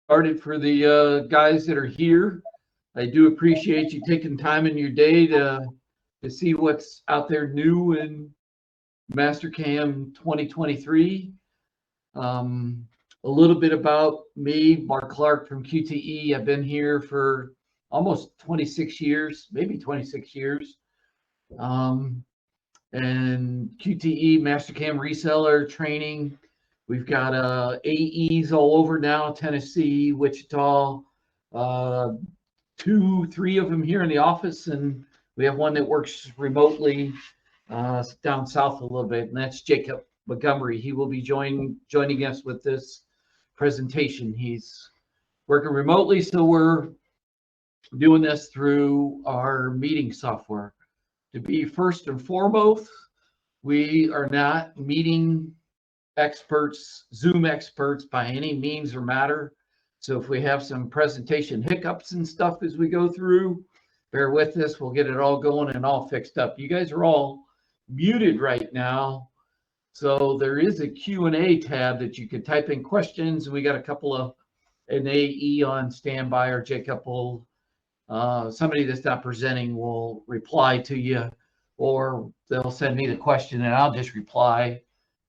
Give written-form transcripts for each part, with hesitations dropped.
Started for the guys that are here. I do appreciate you taking time in your day to see what's out there new in Mastercam 2023. Um, a little bit about me, Mark Clark from QTE. I've been here for almost 26 years, maybe 26 years. Um, and QTE Mastercam reseller training. We've got AEs all over now, Tennessee, Wichita, uh, two, three of them here in the office, and we have one that works remotely down south a little bit, and that's Jacob Montgomery. He will be joining us with this presentation. He's working remotely, so we're doing this through our meeting software. To be first and foremost, we are not meeting experts, Zoom experts by any means or matter. So if we have some presentation hiccups and stuff as we go through, bear with us. We'll get it all going and all fixed up. You guys are all muted right now. So there is a Q&A tab that you could type in questions. We got a couple of an AE on standby, or Jacob will, somebody that's not presenting will reply to you, or they'll send me the question and I'll just reply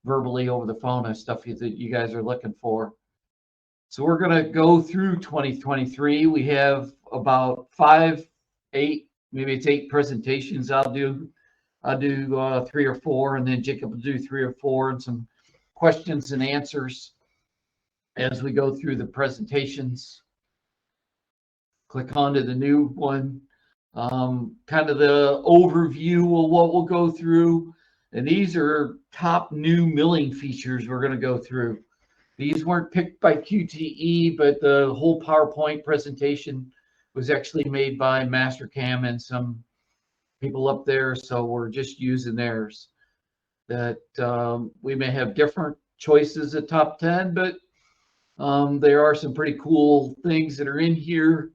verbally over the phone and stuff that you guys are looking for. So we're going to go through 2023. We have about 5, 8, maybe it's 8 presentations. I'll do 3 or 4, and then Jacob will do 3 or 4, and some questions and answers as we go through the presentations. Click onto the new one. Kind of the overview of what we'll go through. And these are top new milling features we're going to go through. These weren't picked by QTE, but the whole PowerPoint presentation was actually made by Mastercam and some people up there, so we're just using theirs. That we may have different choices at top 10, but there are some pretty cool things that are in here.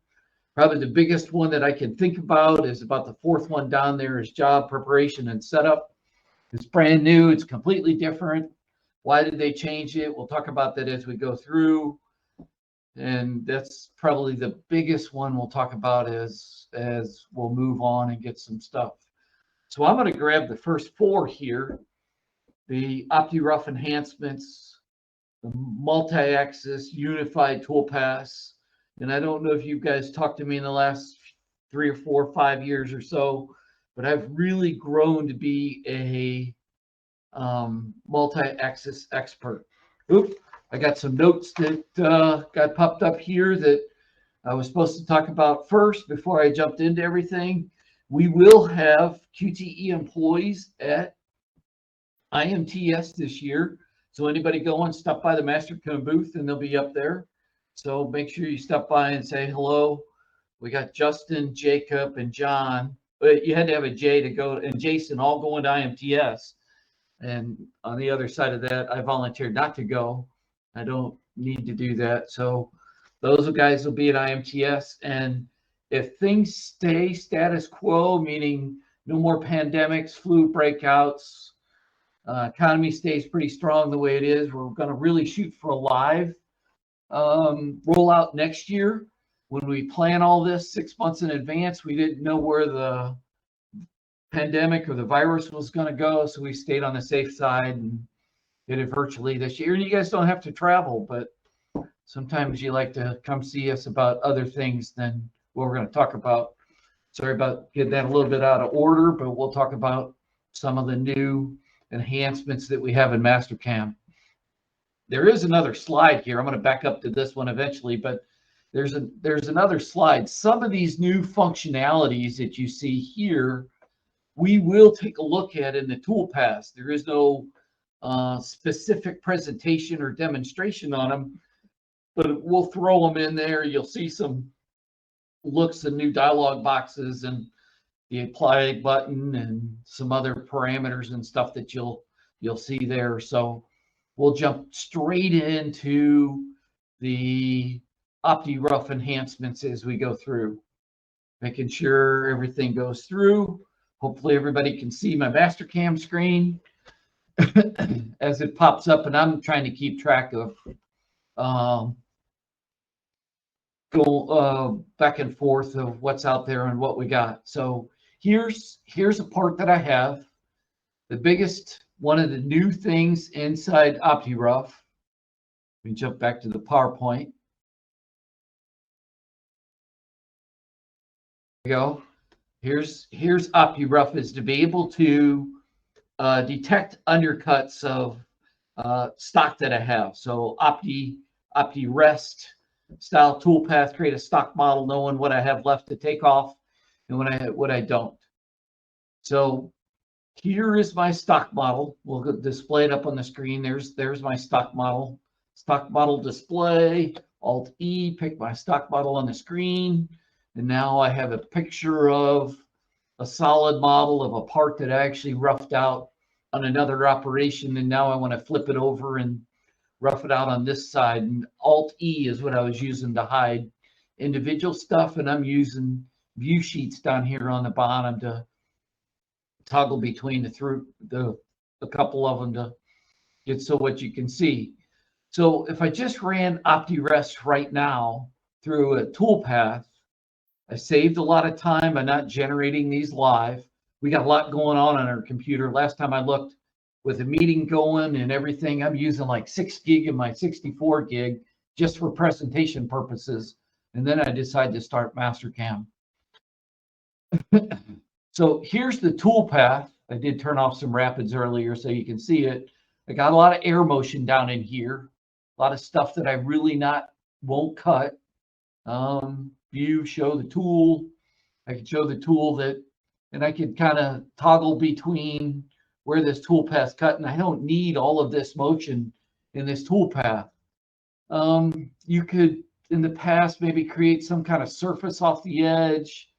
Probably the biggest one that I can think about is about the 4th one down there is job preparation and setup. It's brand new. It's completely different. Why did they change it? We'll talk about that as we go through. And that's probably the biggest one we'll talk about as we'll move on and get some stuff. So I'm going to grab the first 4 here. The OptiRough enhancements, the multi-axis unified toolpaths. And I don't know if you guys talked to me in the last 3 or 4 or 5 years or so, but I've really grown to be a multi-axis expert. Oop, I got some notes that got popped up here that I was supposed to talk about first before I jumped into everything. We will have QTE employees at IMTS this year. So anybody going, stop by the Mastercam booth and they'll be up there. So make sure you stop by and say hello. We got Justin, Jacob, and John. But you had to have a J to go, and Jason all going to IMTS. And on the other side of that, I volunteered not to go. I don't need to do that. So those guys will be at IMTS. And if things stay status quo, meaning no more pandemics, flu breakouts, economy stays pretty strong the way it is, we're going to really shoot for a live rollout next year. When we plan all this 6 months in advance, we didn't know where the pandemic or the virus was going to go, so we stayed on the safe side and did it virtually this year. And you guys don't have to travel, but sometimes you like to come see us about other things than what we're going to talk about. Sorry about getting that a little bit out of order, but we'll talk about some of the new enhancements that we have in Mastercam. There is another slide here. I'm going to back up to this one eventually, but there's another slide. Some of these new functionalities that you see here, we will take a look at in the toolpaths. There is no specific presentation or demonstration on them, but we'll throw them in there. You'll see some looks and new dialog boxes and the apply button and some other parameters and stuff that you'll see there. So we'll jump straight into the OptiRough enhancements as we go through, making sure everything goes through. Hopefully everybody can see my Mastercam screen as it pops up, and I'm trying to keep track of go back and forth of what's out there and what we got. So here's a part that I have. The biggest, one of the new things inside OptiRough. Let me jump back to the PowerPoint. There we go. Here's OptiRough, is to be able to detect undercuts of stock that I have. So OptiRest style toolpath, create a stock model knowing what I have left to take off and what I don't. So here is my stock model. We'll display it up on the screen. There's my stock model. Stock model display, Alt E, pick my stock model on the screen. And now I have a picture of a solid model of a part that I actually roughed out on another operation. And now I want to flip it over and rough it out on this side. And Alt E is what I was using to hide individual stuff. And I'm using view sheets down here on the bottom to toggle between a couple of them to get so what you can see. So if I just ran OptiRest right now through a toolpath, I saved a lot of time by not generating these live. We got a lot going on our computer. Last time I looked, with a meeting going and everything, I'm using like 6 gig of my 64 gig just for presentation purposes. And then I decided to start Mastercam. So here's the toolpath. I did turn off some rapids earlier so you can see it. I got a lot of air motion down in here. A lot of stuff that I really won't cut. View, show the tool. I can show the tool that, and I can kind of toggle between where this toolpath's cut, and I don't need all of this motion in this toolpath. You could, in the past, maybe create some kind of surface off the edge,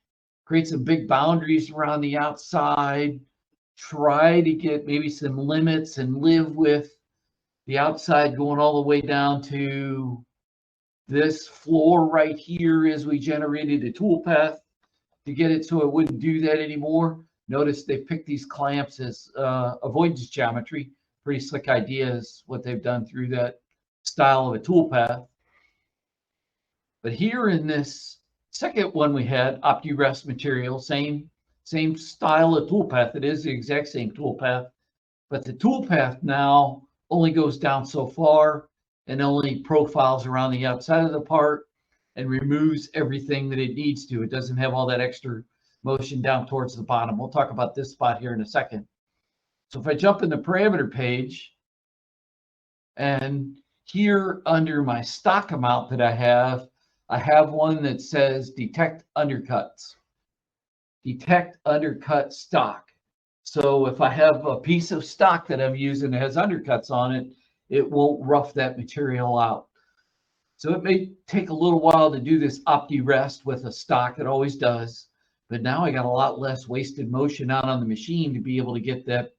create some big boundaries around the outside, try to get maybe some limits and live with the outside going all the way down to this floor right here as we generated a toolpath to get it so it wouldn't do that anymore. Notice they picked these clamps as avoidance geometry. Pretty slick idea is what they've done through that style of a toolpath. But here in this second one we had, OptiRest material, same style of toolpath. It is the exact same toolpath, but the toolpath now only goes down so far and only profiles around the outside of the part and removes everything that it needs to. It doesn't have all that extra motion down towards the bottom. We'll talk about this spot here in a second. So if I jump in the parameter page, and here under my stock amount that I have one that says detect undercuts. Detect undercut stock. So if I have a piece of stock that I'm using that has undercuts on it, it won't rough that material out. So it may take a little while to do this OptiRest with a stock. It always does. But now I got a lot less wasted motion out on the machine to be able to get that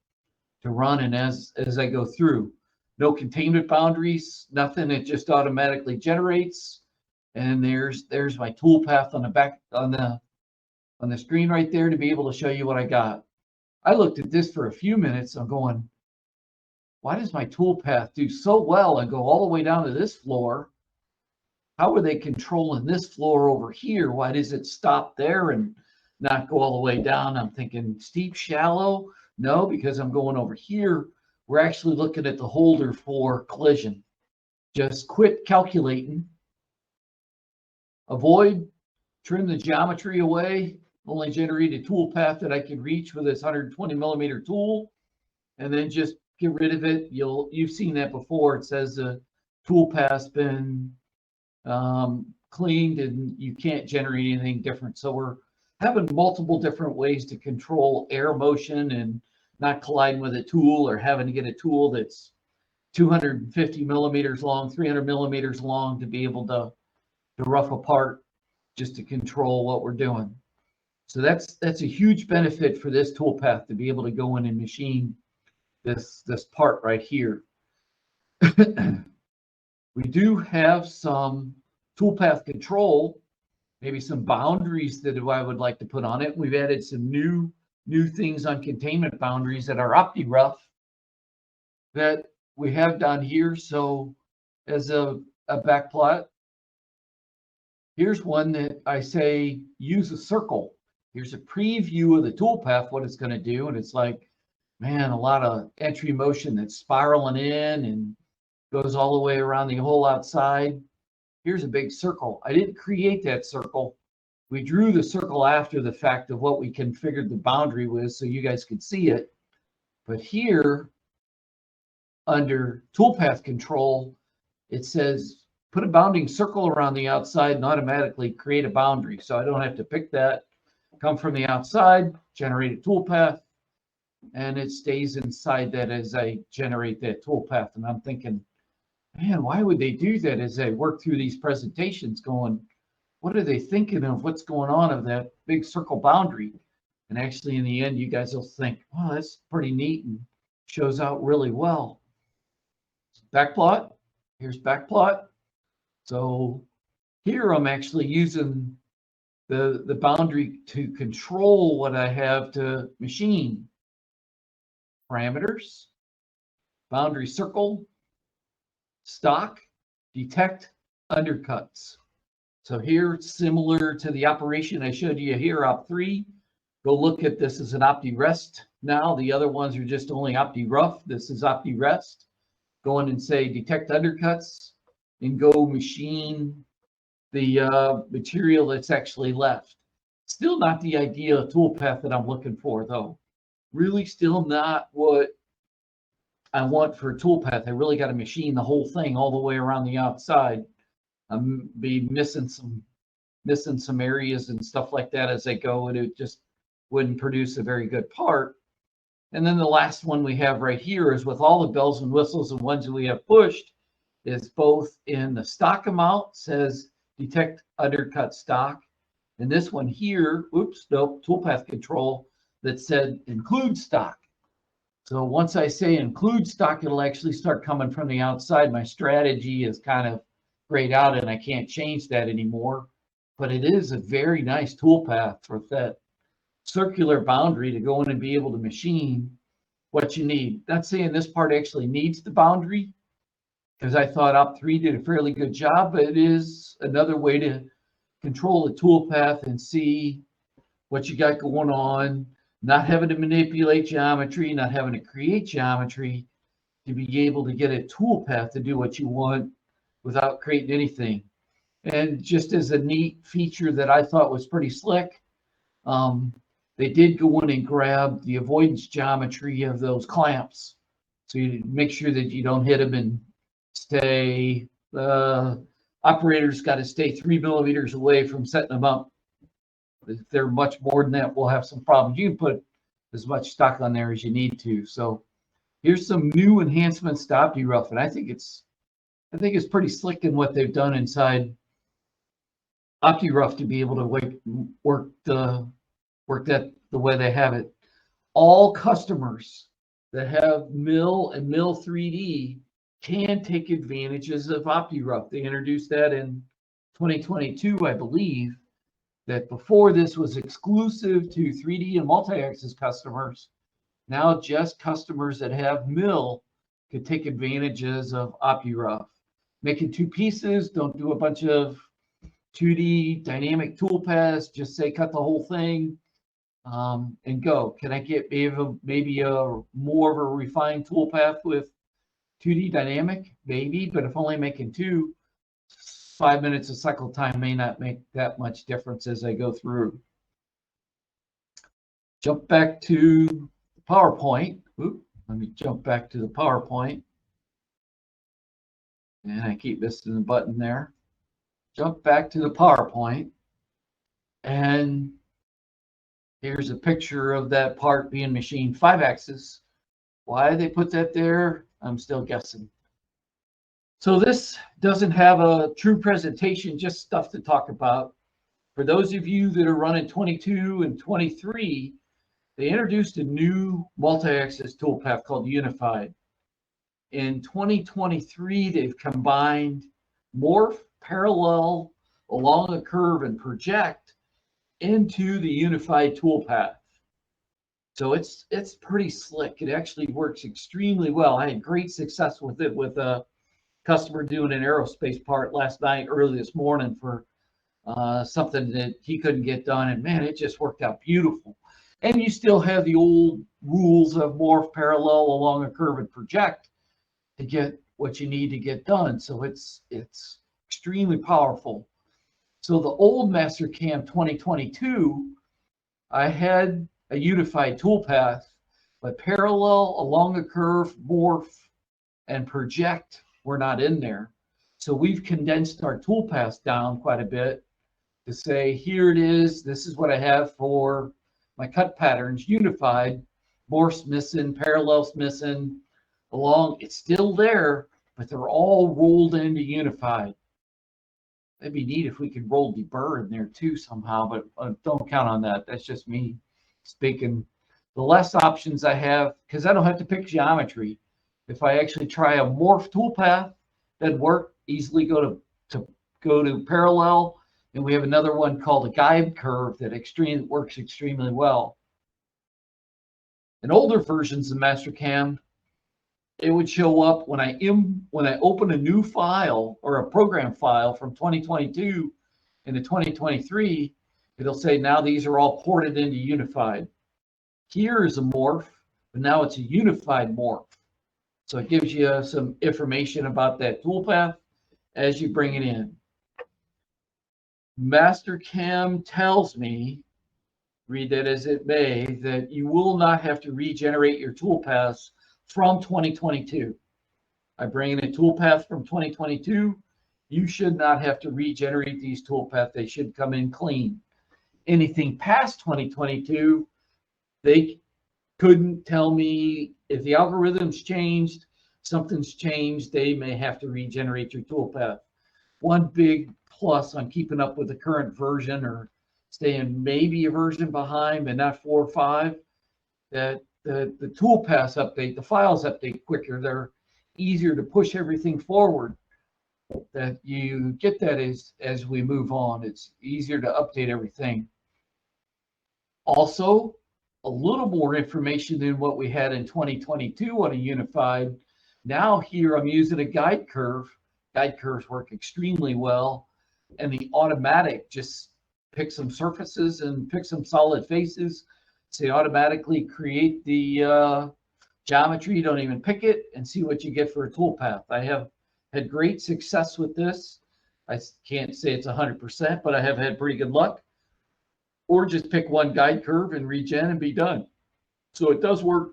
to run. And as I go through, no containment boundaries, nothing. It just automatically generates. And there's my toolpath on the back on the screen right there to be able to show you what I got. I looked at this for a few minutes. I'm going, why does my toolpath do so well and go all the way down to this floor? How are they controlling this floor over here? Why does it stop there and not go all the way down? I'm thinking steep, shallow. No, because I'm going over here. We're actually looking at the holder for collision. Just quit calculating. Avoid, trim the geometry away. Only generate a toolpath that I can reach with this 120 millimeter tool, and then just get rid of it. You've seen that before. It says the toolpath's been cleaned and you can't generate anything different. So we're having multiple different ways to control air motion and not colliding with a tool or having to get a tool that's 250 millimeters long, 300 millimeters long to be able to rough apart just to control what we're doing. So that's a huge benefit for this toolpath to be able to go in and machine this part right here. We do have some toolpath control, maybe some boundaries that I would like to put on it. We've added some new things on containment boundaries that are OptiRough that we have down here. So as a backplot, Here's one that I say, use a circle. Here's a preview of the toolpath, what it's going to do. And it's like, man, a lot of entry motion that's spiraling in and goes all the way around the whole outside. Here's a big circle. I didn't create that circle. We drew the circle after the fact of what we configured the boundary with so you guys could see it. But here, under toolpath control, it says put a bounding circle around the outside and automatically create a boundary. So I don't have to pick that, come from the outside, generate a toolpath, and it stays inside that as I generate that toolpath. And I'm thinking, man, why would they do that as I work through these presentations going, what are they thinking of what's going on of that big circle boundary? And actually in the end, you guys will think, wow, that's pretty neat and shows out really well. Backplot, here's backplot. So here I'm actually using the boundary to control what I have to machine. Parameters, boundary circle, stock, detect, undercuts. So here, similar to the operation I showed you here, Op3, go look at this as an OptiRest now. The other ones are just only OptiRough. This is OptiRest. Go in and say detect undercuts and go machine the material that's actually left. Still not the ideal toolpath that I'm looking for, though. Really still not what I want for a toolpath. I really got to machine the whole thing all the way around the outside. I'm be missing some areas and stuff like that as I go, and it just wouldn't produce a very good part. And then the last one we have right here is with all the bells and whistles and ones that we have pushed is both in the stock amount, says detect undercut stock. And this one here, oops, nope, toolpath control that said include stock. So once I say include stock, it'll actually start coming from the outside. My strategy is kind of grayed out and I can't change that anymore. But it is a very nice toolpath for that circular boundary to go in and be able to machine what you need. Not saying this part actually needs the boundary, because I thought Op3 did a fairly good job, but it is another way to control the toolpath and see what you got going on, not having to manipulate geometry, not having to create geometry, to be able to get a toolpath to do what you want without creating anything. And just as a neat feature that I thought was pretty slick, they did go in and grab the avoidance geometry of those clamps. So you make sure that you don't hit them and stay, operators got to stay 3 millimeters away from setting them up. If they're much more than that, we'll have some problems. You can put as much stock on there as you need to. So here's some new enhancements to OptiRough, and I think it's pretty slick in what they've done inside OptiRough to be able to work that the way they have it. All customers that have Mill and Mill 3D can take advantages of OptiRough. They introduced that in 2022, I believe, that before this was exclusive to 3D and multi-axis customers. Now just customers that have Mill could take advantages of OptiRough. Making two pieces, don't do a bunch of 2D dynamic toolpaths, just say cut the whole thing and go. Can I get maybe a more of a refined toolpath with 2D dynamic? Maybe, but if only making two, 5 minutes of cycle time may not make that much difference as I go through. Jump back to PowerPoint. Let me jump back to the PowerPoint. And I keep missing the button there. Jump back to the PowerPoint. And here's a picture of that part being machined 5-axis. Why they put that there, I'm still guessing. So this doesn't have a true presentation, just stuff to talk about. For those of you that are running 22 and 23, they introduced a new multi-axis toolpath called Unified. In 2023, they've combined morph, parallel, along a curve, and project into the Unified toolpath. So it's pretty slick. It actually works extremely well. I had great success with it with a customer doing an aerospace part last night, early this morning for something that he couldn't get done, and man, it just worked out beautiful. And you still have the old rules of morph, parallel, along a curve, and project to get what you need to get done. So it's extremely powerful. So the old Mastercam 2022, I had a unified toolpath, but parallel, along a curve, morph, and project were not in there. So we've condensed our toolpaths down quite a bit to say, here it is. This is what I have for my cut patterns, unified. Morph's missing, parallel's missing, along, it's still there, but they're all rolled into unified. That'd be neat if we could roll deburr in there too somehow, but don't count on that. That's just me speaking. The less options I have, because I don't have to pick geometry. If I actually try a morph toolpath, that'd work. Easily go to parallel, and we have another one called a guide curve that works extremely well. In older versions of Mastercam, it would show up when I open a new file or a program file from 2022 into 2023. It'll say now these are all ported into unified. Here is a morph, but now it's a unified morph. So it gives you some information about that toolpath as you bring it in. Mastercam tells me, read that as it may, that you will not have to regenerate your toolpaths from 2022. I bring in a toolpath from 2022. You should not have to regenerate these toolpaths. They should come in clean. Anything past 2022, they couldn't tell me if the algorithm's changed, something's changed, they may have to regenerate your toolpath. One big plus on keeping up with the current version or staying maybe a version behind, but not 4 or 5, that the toolpaths update, the files update quicker. They're easier to push everything forward. That you get that as we move on. It's easier to update everything. Also, a little more information than what we had in 2022 on a unified. Now here I'm using a guide curve. Guide curves work extremely well, and the automatic just picks some surfaces and picks some solid faces. So you automatically create the geometry. You don't even pick it, and see what you get for a toolpath. I have had great success with this. I can't say it's 100%, but I have had pretty good luck. Or just pick one guide curve and regen and be done. So it does work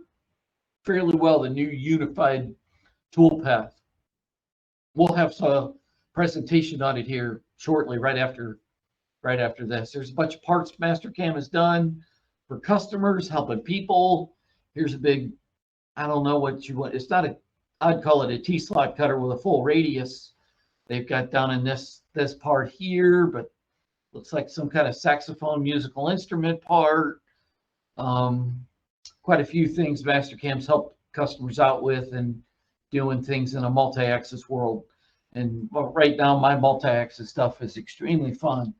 fairly well, the new unified toolpath. We'll have some presentation on it here shortly, right after this. There's a bunch of parts Mastercam has done for customers, helping people. Here's a big, I don't know what you want. It's not I'd call it a T-slot cutter with a full radius. They've got down in this part here, but looks like some kind of saxophone musical instrument part. Quite a few things Mastercam's helped customers out with and doing things in a multi-axis world. And right now, my multi-axis stuff is extremely fun.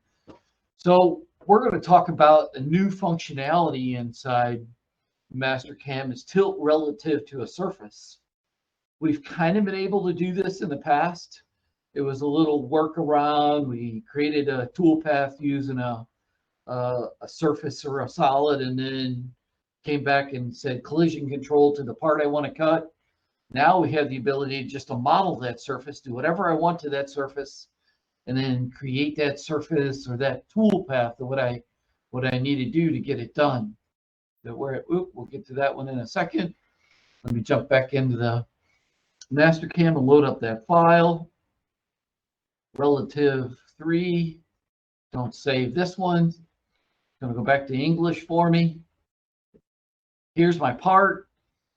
So we're going to talk about a new functionality inside Mastercam is tilt relative to a surface. We've kind of been able to do this in the past. It was a little workaround. We created a toolpath using a surface or a solid, and then came back and said collision control to the part I want to cut. Now we have the ability just to model that surface, do whatever I want to that surface, and then create that surface or that toolpath of what I need to do to get it done. We'll get to that one in a second. Let me jump back into the Mastercam and load up that file. Relative 3. Don't save this one. It's going to go back to English for me. Here's my part.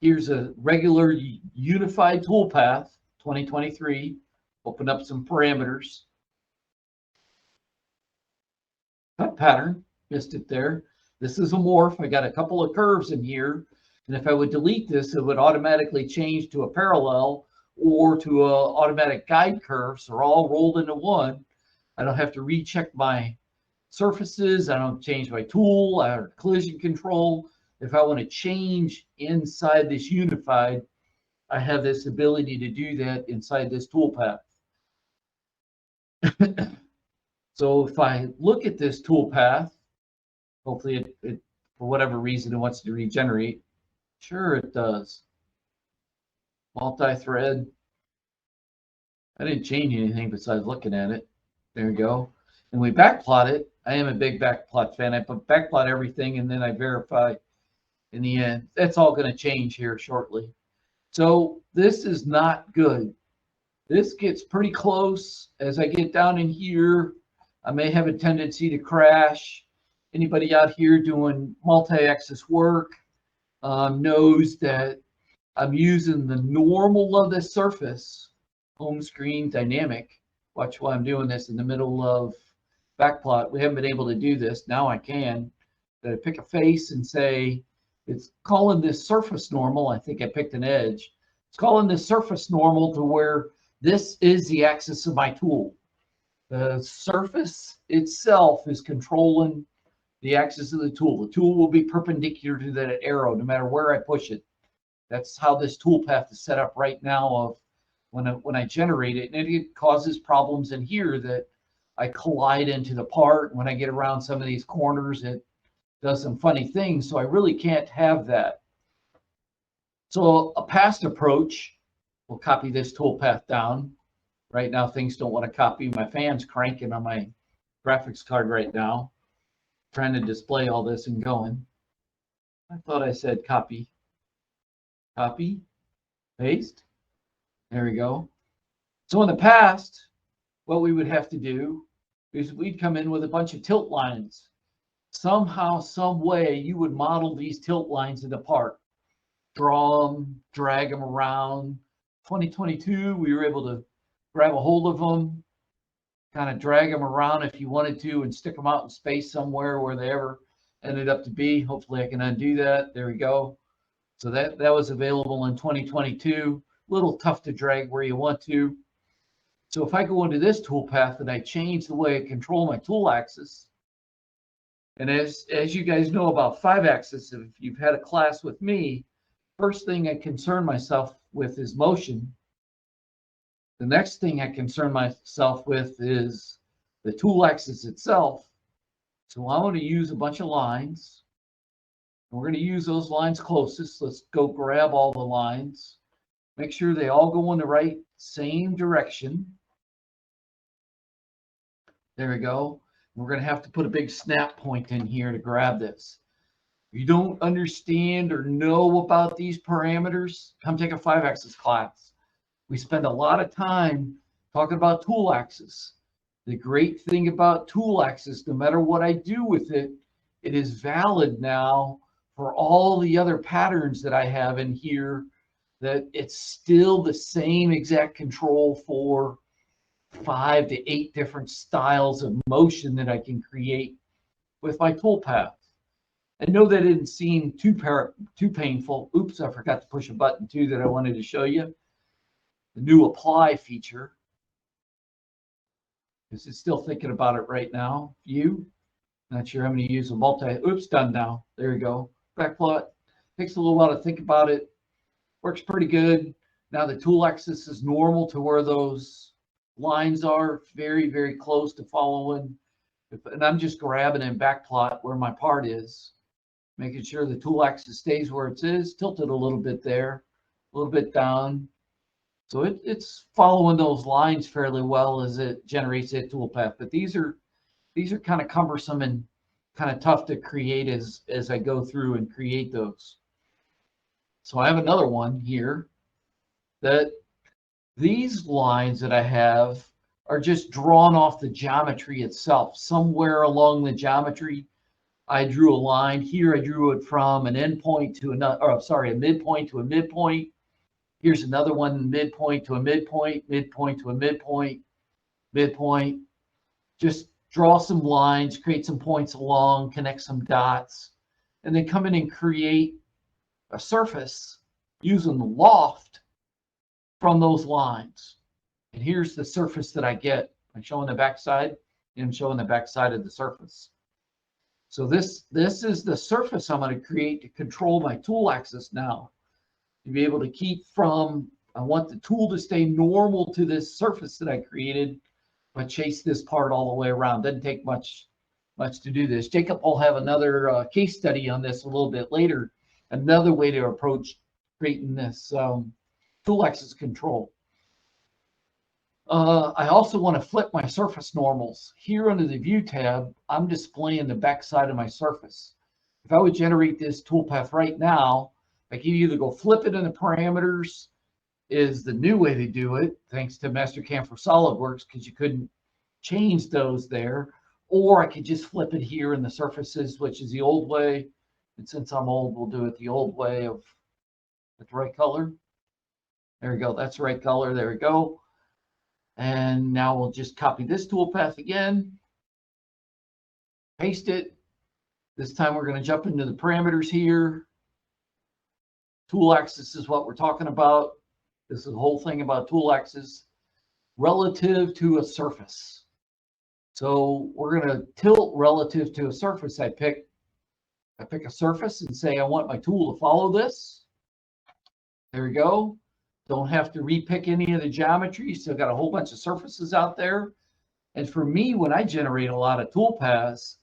Here's a regular unified toolpath, 2023. Open up some parameters. Cut pattern, missed it there. This is a morph. I got a couple of curves in here. And if I would delete this, it would automatically change to a parallel or to a automatic guide curve. So they're all rolled into one. I don't have to recheck my surfaces. I don't change my tool or collision control. If I want to change inside this unified, I have this ability to do that inside this toolpath. So if I look at this toolpath, hopefully it for whatever reason it wants to regenerate. Sure it does. Multi-thread. I didn't change anything besides looking at it. There we go. And we backplot it. I am a big backplot fan. I backplot everything and then I verify in the end. That's all going to change here shortly. So this is not good. This gets pretty close. As I get down in here, I may have a tendency to crash. Anybody out here doing multi-axis work knows that I'm using the normal of this surface, home screen dynamic. Watch why I'm doing this in the middle of backplot. We haven't been able to do this. Now I can. I pick a face and say, it's calling this surface normal. I think I picked an edge. It's calling this surface normal to where this is the axis of my tool. The surface itself is controlling the axis of the tool. The tool will be perpendicular to that arrow no matter where I push it. That's how this toolpath is set up right now of when I generate it. And it causes problems in here that I collide into the part. When I get around some of these corners, it does some funny things. So I really can't have that. So a past approach, we'll copy this toolpath down. Right now, things don't want to copy. My fan's cranking on my graphics card right now, trying to display all this and going. I thought I said copy. Copy, paste. There we go. So in the past, what we would have to do is we'd come in with a bunch of tilt lines. Somehow, some way, you would model these tilt lines in the part. Draw them, drag them around. 2022, we were able to grab a hold of them, kind of drag them around if you wanted to, and stick them out in space somewhere where they ever ended up to be. Hopefully I can undo that. There we go. So that was available in 2022. A little tough to drag where you want to. So if I go into this toolpath and I change the way I control my tool axis, and as you guys know about 5-axis, if you've had a class with me, first thing I concern myself with is motion. The next thing I concern myself with is the tool axis itself. So I want to use a bunch of lines. We're going to use those lines closest. Let's go grab all the lines. Make sure they all go in the right same direction. There we go. We're going to have to put a big snap point in here to grab this. If you don't understand or know about these parameters, come take a 5-axis class. We spend a lot of time talking about tool axis. The great thing about tool axis, no matter what I do with it, it is valid now for all the other patterns that I have in here, that it's still the same exact control for 5 to 8 different styles of motion that I can create with my toolpath. I know that didn't seem too painful. Oops, I forgot to push a button too that I wanted to show you. The new apply feature. Is it still thinking about it right now? View. Not sure how many use a multi. Oops, done now. There you go. Backplot. Takes a little while to think about it. Works pretty good. Now the tool axis is normal to where those lines are, very, very close to following. And I'm just grabbing and backplot where my part is, making sure the tool axis stays where it is, tilted a little bit there, a little bit down. So it's following those lines fairly well as it generates that toolpath. But these are kind of cumbersome and kind of tough to create as I go through and create those. So I have another one here that these lines that I have are just drawn off the geometry itself. Somewhere along the geometry, I drew a line. Here I drew it from an endpoint to another, or sorry, a midpoint to a midpoint. Here's another one, midpoint to a midpoint, midpoint to a midpoint, midpoint. Just draw some lines, create some points along, connect some dots, and then come in and create a surface using the loft from those lines. And here's the surface that I get. I'm showing the backside, and I'm showing the backside of the surface. So this is the surface I'm going to create to control my tool axis now. To be able to keep from, I want the tool to stay normal to this surface that I created, but chase this part all the way around. Doesn't take much to do this. Jacob will have another case study on this a little bit later. Another way to approach creating this tool axis control. I also want to flip my surface normals. Here under the View tab, I'm displaying the back side of my surface. If I would generate this toolpath right now, I can either go flip it in the parameters, is the new way to do it, thanks to Mastercam for SolidWorks, because you couldn't change those there, or I could just flip it here in the surfaces, which is the old way. And since I'm old, we'll do it the old way of the right color. There we go. That's the right color. There we go. And now we'll just copy this toolpath again, paste it. This time we're going to jump into the parameters here. Tool axis is what we're talking about. This is the whole thing about tool axis relative to a surface. So we're going to tilt relative to a surface. I pick a surface and say I want my tool to follow this. There we go. Don't have to repick any of the geometry. Still got a whole bunch of surfaces out there. And for me, when I generate a lot of toolpaths,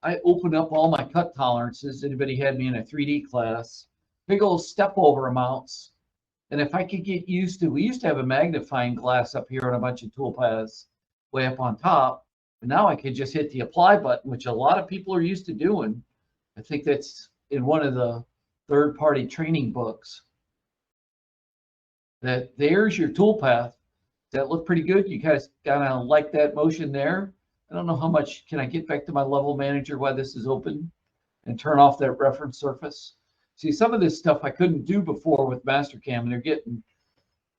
I open up all my cut tolerances. Anybody had me in a 3D class? Big old step over amounts. And if I could get used to, we used to have a magnifying glass up here on a bunch of toolpaths way up on top. But now I could just hit the apply button, which a lot of people are used to doing. I think that's in one of the third-party training books. That there's your toolpath. That looked pretty good. You guys kind of like that motion there. I don't know how much. Can I get back to my level manager while this is open and turn off that reference surface? See, some of this stuff I couldn't do before with Mastercam, and they're getting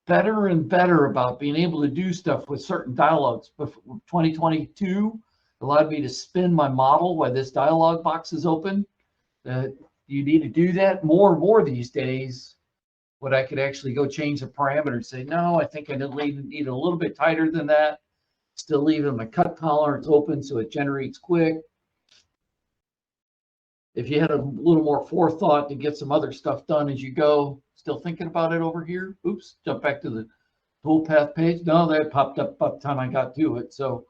better and better about being able to do stuff with certain dialogues. But 2022 allowed me to spin my model while this dialog box is open. You need to do that more and more these days. What I could actually go change the parameter and say, no, I think I need a little bit tighter than that. Still leaving my cut tolerance open so it generates quick. If you had a little more forethought to get some other stuff done as you go, still thinking about it over here. Oops, jump back to the toolpath page. No, that popped up by the time I got to it. So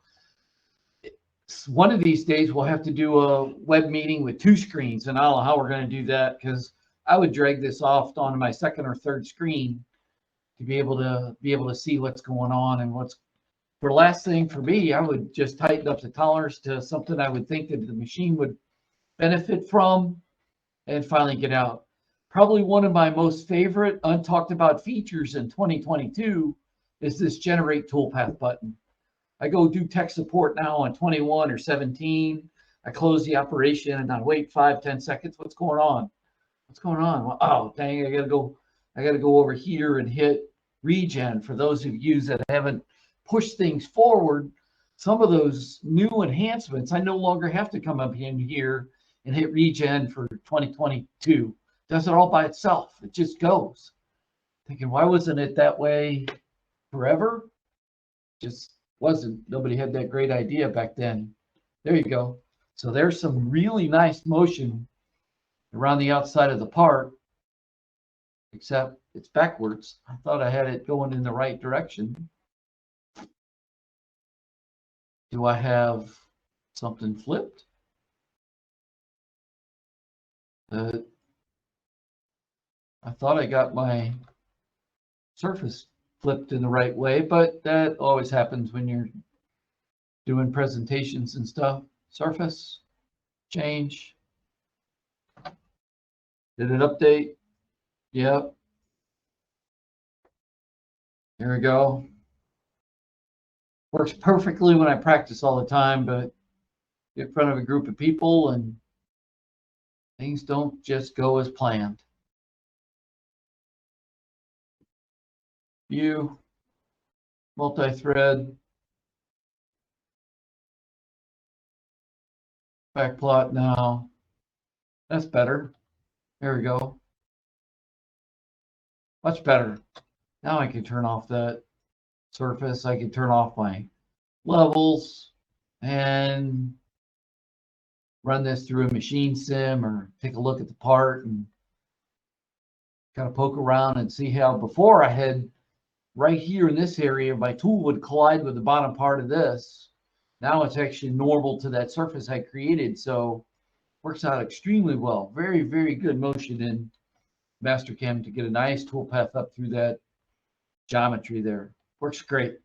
one of these days we'll have to do a web meeting with 2 screens, and I don't know how we're going to do that, because I would drag this off onto my second or third screen to be able to see what's going on. And what's for last thing for me, I would just tighten up the tolerance to something I would think that the machine would benefit from, and finally get out. Probably one of my most favorite untalked about features in 2022 is this generate toolpath button. I go do tech support now on 21 or 17. I close the operation and I wait 5-10 seconds. What's going on? What's going on? Well, oh, dang, I gotta go over here and hit regen. For those of you that haven't pushed things forward, some of those new enhancements, I no longer have to come up in here and hit regen for 2022. Does it all by itself. It just goes. Thinking, why wasn't it that way forever? Just wasn't. Nobody had that great idea back then. There you go. So there's some really nice motion around the outside of the part, except it's backwards. I thought I had it going in the right direction. Do I have something flipped? I thought I got my surface flipped in the right way, but that always happens when you're doing presentations and stuff. Surface, change. Did it update? Yep. There we go. Works perfectly when I practice all the time, but get in front of a group of people and things don't just go as planned. View, multi-thread, backplot now. That's better. There we go. Much better. Now I can turn off that surface. I can turn off my levels and run this through a machine sim or take a look at the part and kind of poke around and see how before I had right here in this area, my tool would collide with the bottom part of this. Now it's actually normal to that surface I created. So works out extremely well. Very, very good motion in Mastercam to get a nice tool path up through that geometry there. Works great.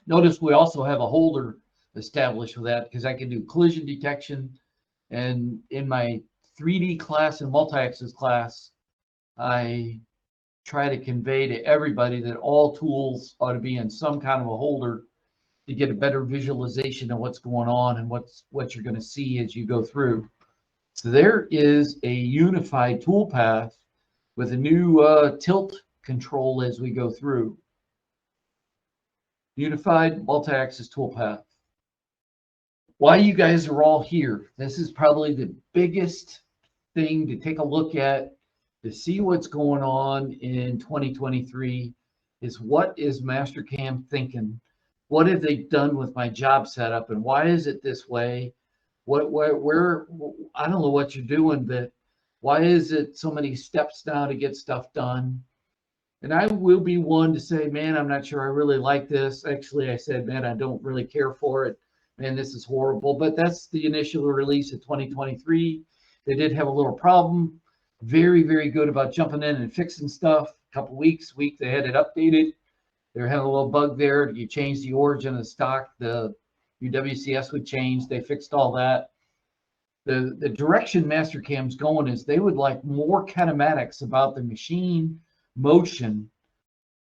Notice we also have a holder established with that because I can do collision detection. And in my 3D class and multi-axis class, I try to convey to everybody that all tools ought to be in some kind of a holder to get a better visualization of what's going on and what you're going to see as you go through. So there is a unified tool path with a new tilt control as we go through. Unified multi-axis toolpath. Why you guys are all here. This is probably the biggest thing to take a look at to see what's going on in 2023 is what is Mastercam thinking? What have they done with my job setup and why is it this way? Where I don't know what you're doing, but why is it so many steps now to get stuff done? And I will be one to say, man, I'm not sure I really like this. Actually, I said, man, I don't really care for it. Man, this is horrible. But that's the initial release of 2023. They did have a little problem. Very, very good about jumping in and fixing stuff. A couple week, they had it updated. They're having a little bug there. You change the origin of the stock, your WCS would change. They fixed all that. The direction Mastercam's going is they would like more kinematics about the machine motion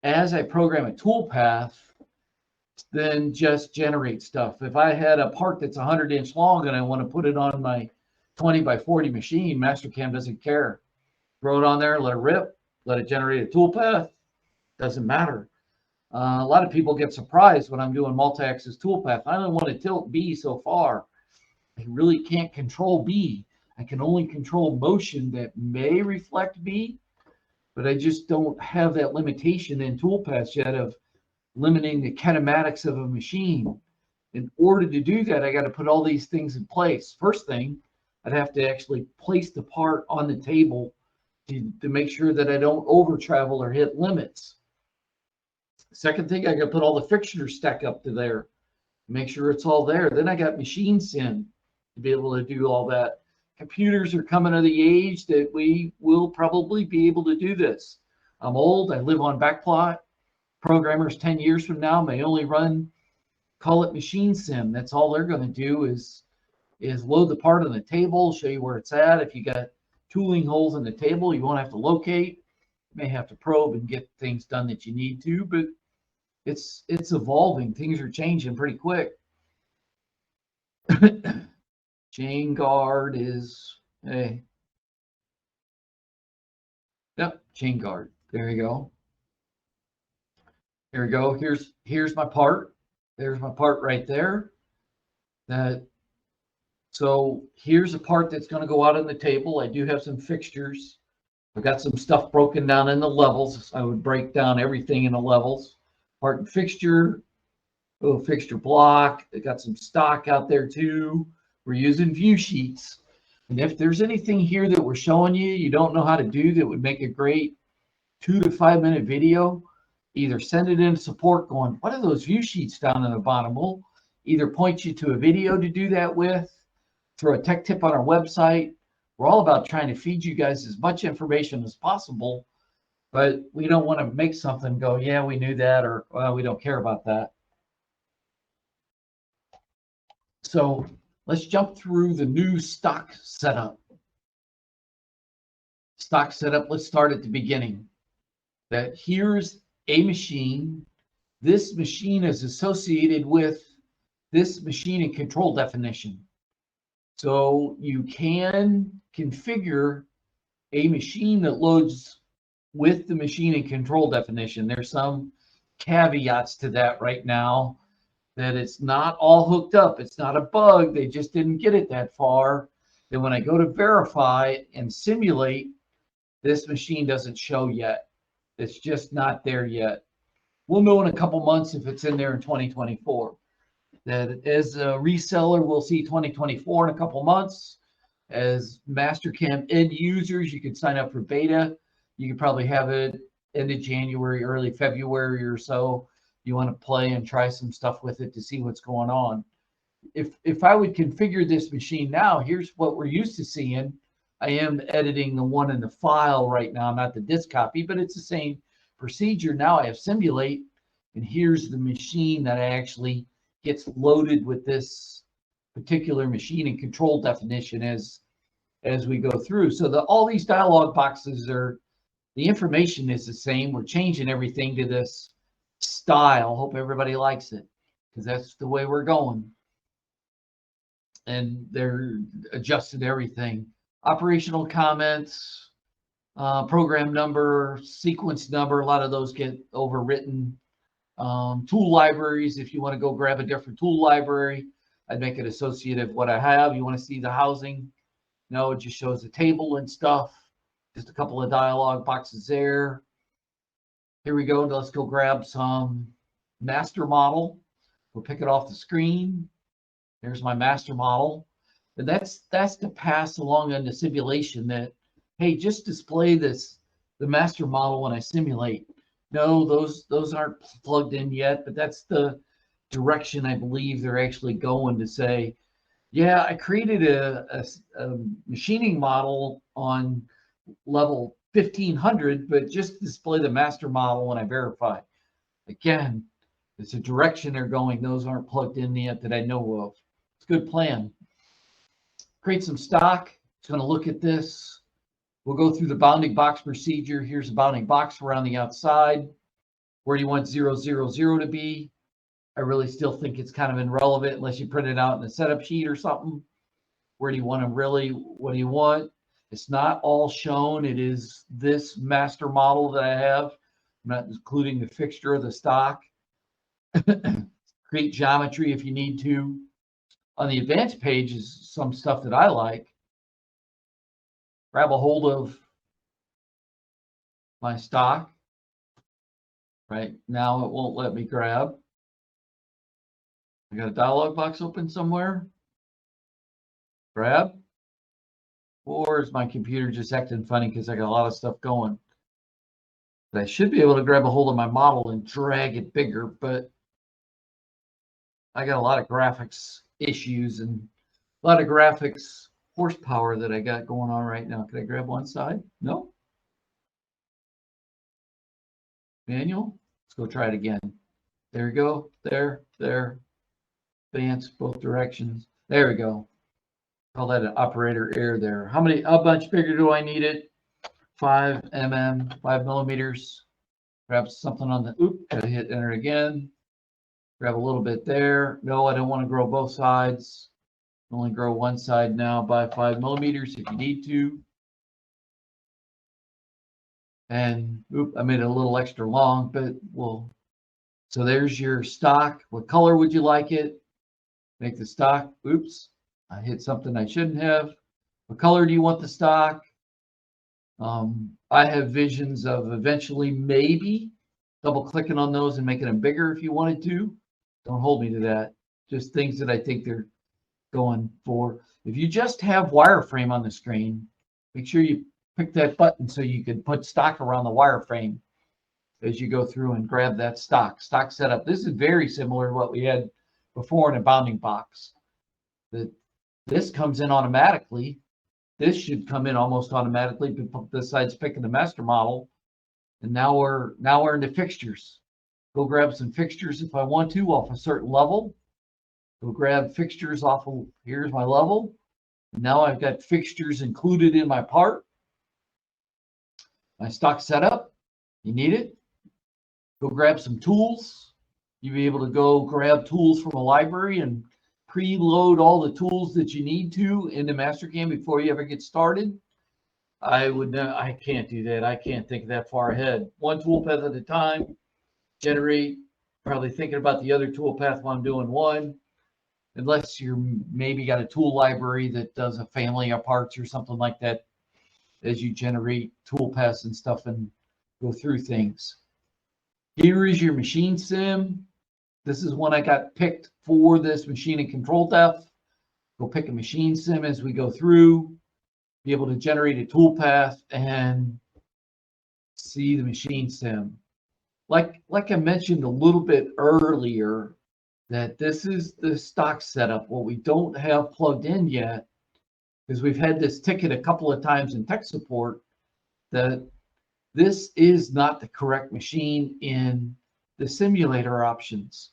as I program a toolpath than just generate stuff. If I had a part that's 100-inch long and I want to put it on my 20 by 40 machine, Mastercam doesn't care. Throw it on there, let it rip, let it generate a toolpath. Doesn't matter. A lot of people get surprised when I'm doing multi-axis toolpath. I don't want to tilt B so far. I really can't control B. I can only control motion that may reflect B, but I just don't have that limitation in toolpaths yet of limiting the kinematics of a machine. In order to do that, I got to put all these things in place. First thing, I'd have to actually place the part on the table to make sure that I don't over travel or hit limits. Second thing, I got to put all the fixtures stack up to there, make sure it's all there. Then I got machine sim to be able to do all that. Computers are coming to the age that we will probably be able to do this. I'm old. I live on backplot. Programmers 10 years from now may only run, call it machine sim. That's all they're going to do is load the part on the table, show you where it's at. If you got tooling holes in the table, you won't have to locate. You may have to probe and get things done that you need to, but it's evolving. Things are changing pretty quick. Chain guard is yep, chain guard. There you go. Here we go. Here's my part. There's my part right there. So here's a part that's going to go out on the table. I do have some fixtures. I've got some stuff broken down in the levels. I would break down everything in the levels. Part and fixture, little fixture block. I got some stock out there too. We're using view sheets. And if there's anything here that we're showing you don't know how to do that would make a great 2 to 5 minute video, either send it in support going, what are those view sheets down in the bottom? We'll either point you to a video to do that with, throw a tech tip on our website. We're all about trying to feed you guys as much information as possible, but we don't want to make something go, yeah, we knew that, or well, we don't care about that. So let's jump through the new stock setup. Stock setup, let's start at the beginning. That here's a machine. This machine is associated with this machine and control definition. So you can configure a machine that loads with the machine and control definition. There's some caveats to that right now, that it's not all hooked up. It's not a bug. They just didn't get it that far. Then when I go to verify and simulate, this machine doesn't show yet. It's just not there yet. We'll know in a couple months if it's in there in 2024. That as a reseller, we'll see 2024 in a couple months. As Mastercam end users, you can sign up for beta. You could probably have it end of January, early February or so. You want to play and try some stuff with it to see what's going on. If I would configure this machine now, here's what we're used to seeing. I am editing the one in the file right now, not the disk copy, but it's the same procedure. Now I have simulate, and here's the machine that I actually gets loaded with this particular machine and control definition as we go through. So all these dialog boxes are, the information is the same. We're changing everything to this style. Hope everybody likes it, because that's the way we're going. And they're adjusted everything. Operational comments, program number, sequence number, a lot of those get overwritten. Tool libraries, if you want to go grab a different tool library, I'd make it associative with what I have. You want to see the housing? No, it just shows the table and stuff. Just a couple of dialog boxes there. Here we go. Let's go grab some master model. We'll pick it off the screen. There's my master model. And that's to pass along in the simulation that, hey, just display the master model when I simulate. No, those aren't plugged in yet, but that's the direction I believe they're actually going to say, yeah, I created a machining model on level 1500, but just display the master model when I verify. Again, it's a direction they're going. Those aren't plugged in yet that I know of. It's a good plan. Create some stock. It's going to look at this. We'll go through the bounding box procedure. Here's the bounding box around the outside. Where do you want 000 to be? I really still think it's kind of irrelevant unless you print it out in a setup sheet or something. Where do you want them really? What do you want? It's not all shown. It is this master model that I have. I'm not including the fixture of the stock. Create geometry if you need to. On the advanced page is some stuff that I like. Grab a hold of my stock. Right now it won't let me grab. I got a dialog box open somewhere. Grab. Or is my computer just acting funny because I got a lot of stuff going? But I should be able to grab a hold of my model and drag it bigger, but I got a lot of graphics issues and a lot of graphics horsepower that I got going on right now. Can I grab one side? No. Manual. Let's go try it again. There we go. There. Advance both directions. There we go. Call that an operator error there. How much bigger do I need it? 5 mm, 5 millimeters. Grab something on the, gotta hit enter again. Grab a little bit there. No, I don't want to grow both sides. Only grow one side now by 5 millimeters if you need to. And I made it a little extra long, but so there's your stock. What color would you like it? Make the stock. I hit something I shouldn't have. What color do you want the stock? I have visions of eventually maybe double clicking on those and making them bigger if you wanted to. Don't hold me to that. Just things that I think they're going for. If you just have wireframe on the screen, make sure you pick that button so you can put stock around the wireframe as you go through and grab that stock setup. This is very similar to what we had before in a bounding box. This comes in automatically. This should come in almost automatically besides picking the master model. And now we're into fixtures. Go grab some fixtures if I want to off a certain level. Go grab fixtures off of, here's my level. Now I've got fixtures included in my part. My stock setup, you need it. Go grab some tools. You'll be able to go grab tools from a library and preload all the tools that you need to into Mastercam before you ever get started. I can't do that. I can't think that far ahead. One toolpath at a time. Generate, probably thinking about the other toolpath while I'm doing one. Unless you're maybe got a tool library that does a family of parts or something like that as you generate toolpaths and stuff and go through things. Here is your machine sim. This is one I got picked for this machine and control depth. Go pick a machine sim as we go through, be able to generate a toolpath and see the machine sim. Like I mentioned a little bit earlier, that this is the stock setup. What we don't have plugged in yet, because we've had this ticket a couple of times in tech support, that this is not the correct machine in the simulator options.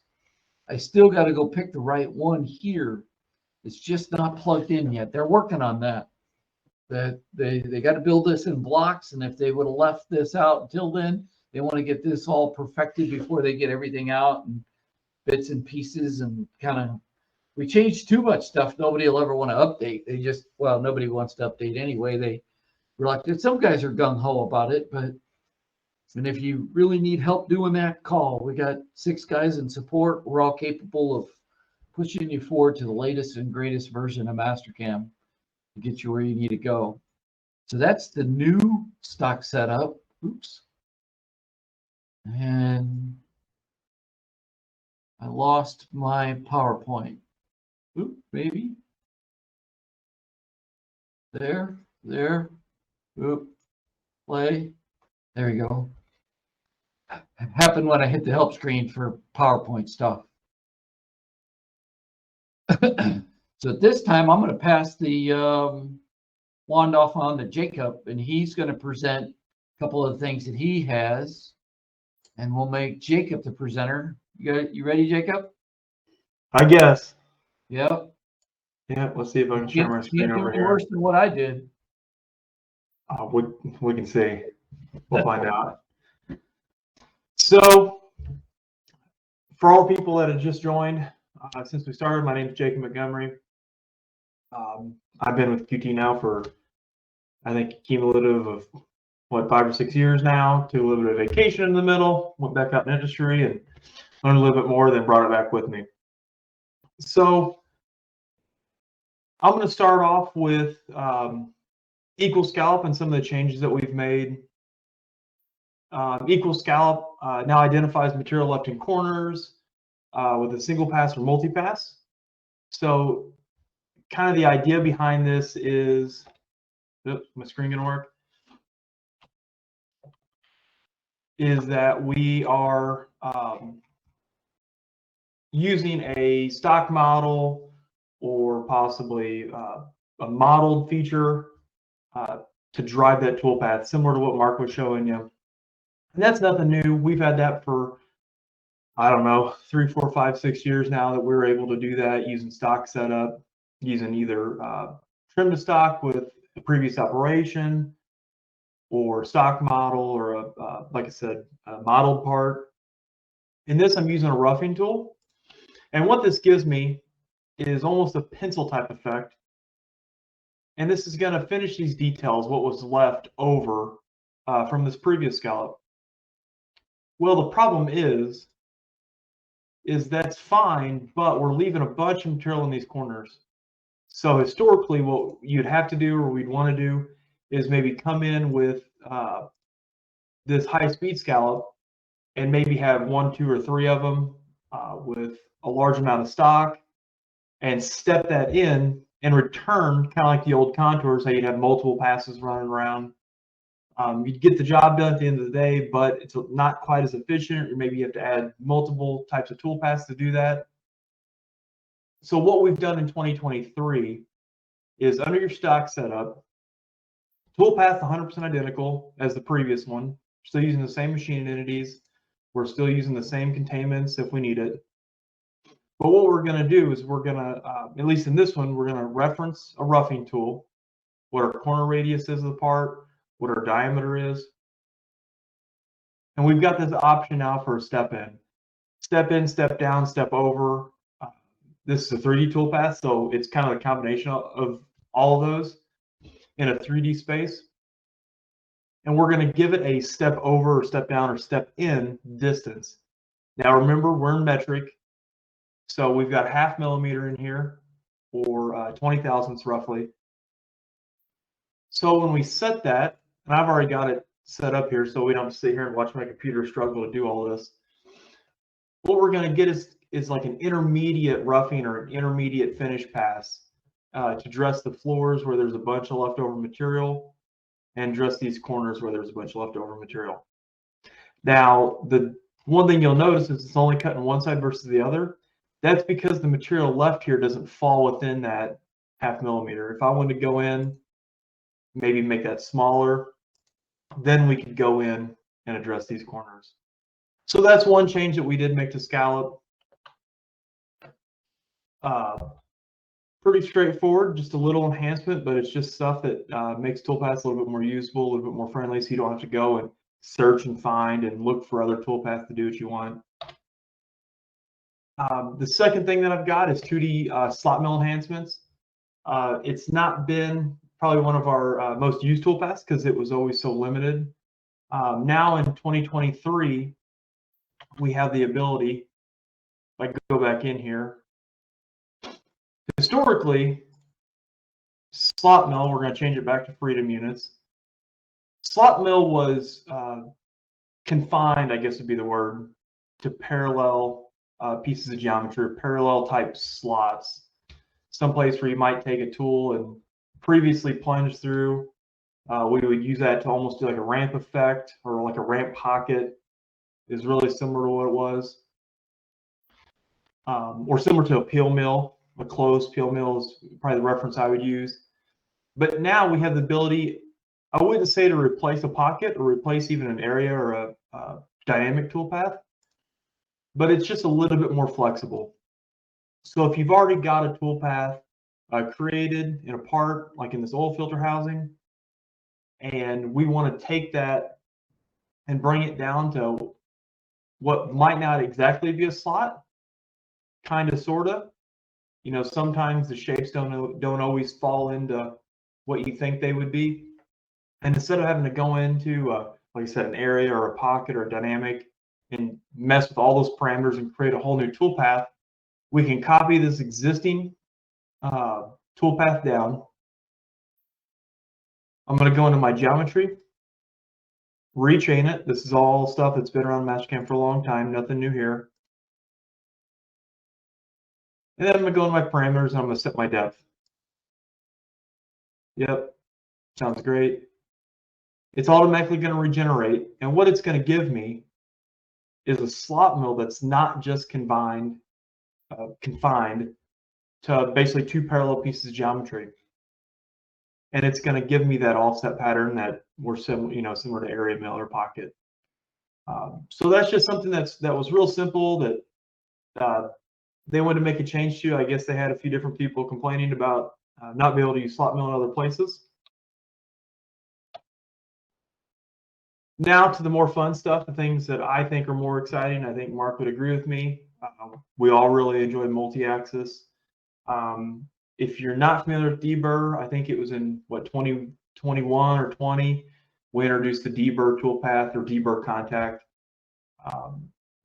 I still got to go pick the right one here. It's just not plugged in yet. They're working on that. That they got to build this in blocks, and if they would have left this out until then, they want to get this all perfected before they get everything out and bits and pieces, and kind of, we change too much stuff, nobody will ever want to update. They just, well, nobody wants to update anyway. They reluctant. Some guys are gung-ho about it, but and if you really need help doing that, call. We got 6 guys in support. We're all capable of pushing you forward to the latest and greatest version of Mastercam to get you where you need to go. So that's the new stock setup. Oops. And I lost my PowerPoint. Oop, maybe. There. Oop. Play. There you go. It happened when I hit the help screen for PowerPoint stuff. So at this time, I'm going to pass the wand off on to Jacob, and he's going to present a couple of the things that he has, and we'll make Jacob the presenter. You ready, Jacob? I guess. Yep. Yeah, let's see if I can share my screen over here. Worse than what I did. We can see. We'll find out. So, for all people that have just joined, since we started, my name is Jacob Montgomery. I've been with QT now for, I think, cumulative of, 5 or 6 years now. Took a little bit of vacation in the middle, went back out in industry and learned a little bit more, then brought it back with me. So, I'm going to start off with equal scallop and some of the changes that we've made. Equal scallop now identifies material left in corners with a single pass or multi-pass. So kind of the idea behind this is, oops, my screen gonna work, is that we are using a stock model or possibly a modeled feature to drive that toolpath, similar to what Mark was showing you. And that's nothing new. We've had that for, I don't know, 3, 4, 5, 6 years now that we're able to do that using stock setup, using either trim to stock with a previous operation or stock model or, like I said, a modeled part. In this, I'm using a roughing tool. And what this gives me is almost a pencil type effect. And this is going to finish these details, what was left over from this previous scallop. Well, the problem is that's fine, but we're leaving a bunch of material in these corners. So historically, what you'd have to do, or we'd want to do, is maybe come in with this high-speed scallop and maybe have 1, 2, or 3 of them with a large amount of stock, and step that in and return, kind of like the old contours, how you'd have multiple passes running around. You'd get the job done at the end of the day, but it's not quite as efficient, or maybe you have to add multiple types of tool paths to do that. So what we've done in 2023 is, under your stock setup, tool path 100% identical as the previous one. We're still using the same machine entities. We're still using the same containments if we need it. But what we're going to do is we're going to, at least in this one, we're going to reference a roughing tool, what our corner radius is of the part, what our diameter is. And we've got this option now for a step in, step down, step over. This is a 3D toolpath, so it's kind of a combination of all of those in a 3D space. And we're going to give it a step over or step down or step in distance. Now remember, we're in metric, so we've got 0.5 millimeter in here, or 20 thousandths roughly. So when we set that, and I've already got it set up here so we don't sit here and watch my computer struggle to do all of this. What we're going to get is like an intermediate roughing or an intermediate finish pass to dress the floors where there's a bunch of leftover material. and address these corners where there's a bunch of leftover material. Now, the one thing you'll notice is it's only cutting one side versus the other. That's because the material left here doesn't fall within that 0.5 millimeter. If I wanted to go in, maybe make that smaller, then we could go in and address these corners. So that's one change that we did make to scallop. Pretty straightforward, just a little enhancement, but it's just stuff that makes toolpaths a little bit more usable, a little bit more friendly, so you don't have to go and search and find and look for other toolpaths to do what you want. The second thing that I've got is 2D slot mill enhancements. It's not been probably one of our most used toolpaths because it was always so limited. Now in 2023, we have the ability, if I go back in here, historically, slot mill, we're going to change it back to freedom units. Slot mill was confined, I guess would be the word, to parallel pieces of geometry, parallel type slots. Someplace where you might take a tool and previously plunge through. We would use that to almost do like a ramp effect or like a ramp pocket. Is really similar to what it was. Or similar to a peel mill. A closed peel mill is probably the reference I would use. But now we have the ability, I wouldn't say to replace a pocket or replace even an area or a dynamic toolpath, but it's just a little bit more flexible. So if you've already got a toolpath created in a part, like in this oil filter housing, and we want to take that and bring it down to what might not exactly be a slot, kind of, sort of. You know, sometimes the shapes don't always fall into what you think they would be. And instead of having to go into, like I said, an area or a pocket or a dynamic and mess with all those parameters and create a whole new toolpath, we can copy this existing toolpath down. I'm going to go into my geometry, rechain it. This is all stuff that's been around Mastercam for a long time, nothing new here. And then I'm going to go into my parameters and I'm going to set my depth. Yep, sounds great. It's automatically going to regenerate. And what it's going to give me is a slot mill that's not just confined to basically two parallel pieces of geometry. And it's going to give me that offset pattern that we're similar to area mill or pocket. So that's just something that was real simple that they wanted to make a change to. I guess they had a few different people complaining about not being able to use slot mill in other places. Now to the more fun stuff, the things that I think are more exciting. I think Mark would agree with me. We all really enjoy multi-axis. If you're not familiar with deburr, I think it was in what 2021 or 20, we introduced the deburr toolpath or deburr contact.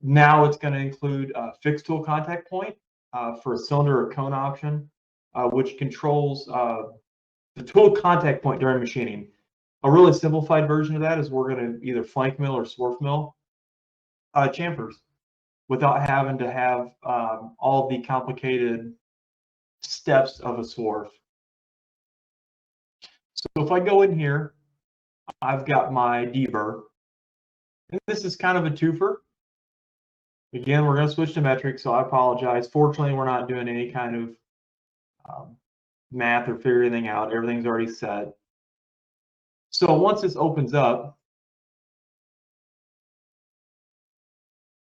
Now it's going to include a fixed tool contact point for a cylinder or cone option, which controls the tool contact point during machining. A really simplified version of that is we're going to either flank mill or swarf mill chamfers without having to have all the complicated steps of a swarf. So if I go in here, I've got my deburr, and this is kind of a twofer. Again, we're going to switch to metric, so I apologize. Fortunately, we're not doing any kind of math or figure anything out. Everything's already set. So once this opens up,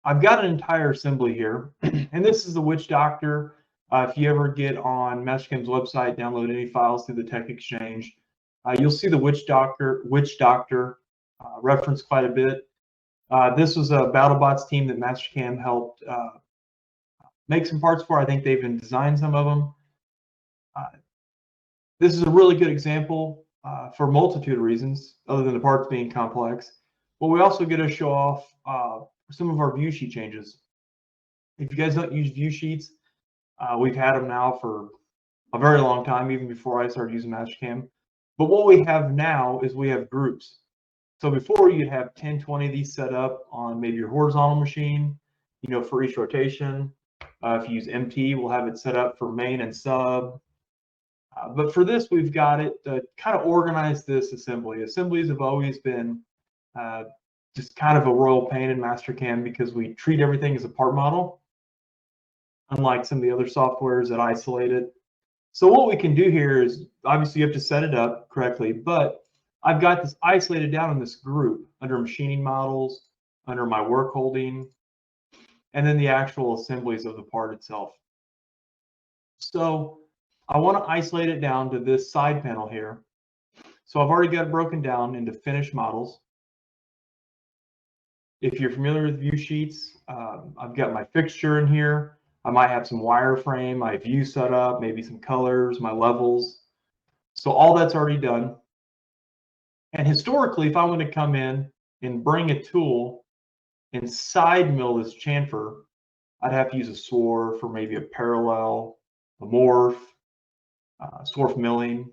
I've got an entire assembly here, and this is the Witch Doctor. If you ever get on Mastercam's website, download any files through the Tech Exchange, you'll see the Witch Doctor referenced quite a bit. This was a BattleBots team that Mastercam helped make some parts for. I think they've even designed some of them. This is a really good example for a multitude of reasons, other than the parts being complex. But we also get to show off some of our view sheet changes. If you guys don't use view sheets, we've had them now for a very long time, even before I started using Mastercam. But what we have now is we have groups. So before you'd have 10, 20 of these set up on maybe your horizontal machine, for each rotation. If you use MT, we'll have it set up for main and sub. But for this, we've got it to kind of organize this assembly. Assemblies have always been just kind of a royal pain in Mastercam because we treat everything as a part model, unlike some of the other softwares that isolate it. So what we can do here is, obviously you have to set it up correctly, but I've got this isolated down in this group under machining models, under my work holding, and then the actual assemblies of the part itself. So I want to isolate it down to this side panel here. So I've already got it broken down into finished models. If you're familiar with view sheets, I've got my fixture in here. I might have some wireframe, my view set up, maybe some colors, my levels. So all that's already done. And historically, if I want to come in and bring a tool and side mill this chamfer, I'd have to use a swarf or maybe a parallel, a morph, swarf milling.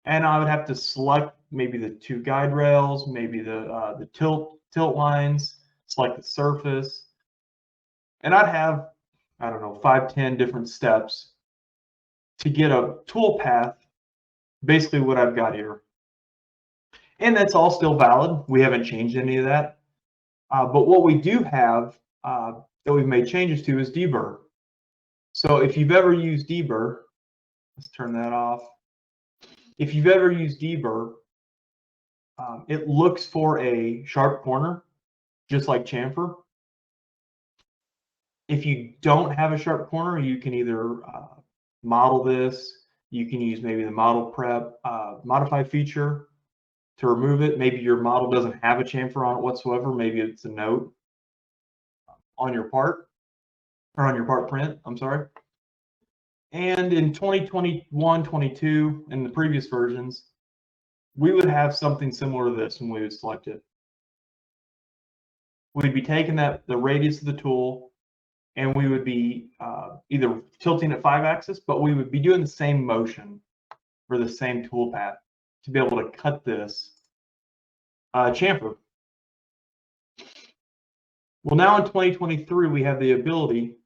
And I would have to select maybe the two guide rails, maybe the tilt lines, select the surface. And I'd have, I don't know, 5, 10 different steps to get a tool path, basically what I've got here. And that's all still valid. We haven't changed any of that. But what we do have that we've made changes to is deburr. So if you've ever used deburr, let's turn that off. If you've ever used deburr, it looks for a sharp corner, just like chamfer. If you don't have a sharp corner, you can either model this. You can use maybe the model prep modify feature to remove it. Maybe your model doesn't have a chamfer on it whatsoever. Maybe it's a note on your part, or on your part print, I'm sorry. And in 2021, 22, and the previous versions, we would have something similar to this when we would select it. We'd be taking the radius of the tool, and we would be either tilting at 5-axis, but we would be doing the same motion for the same tool path to be able to cut this chamfer. Well, now in 2023, we have the ability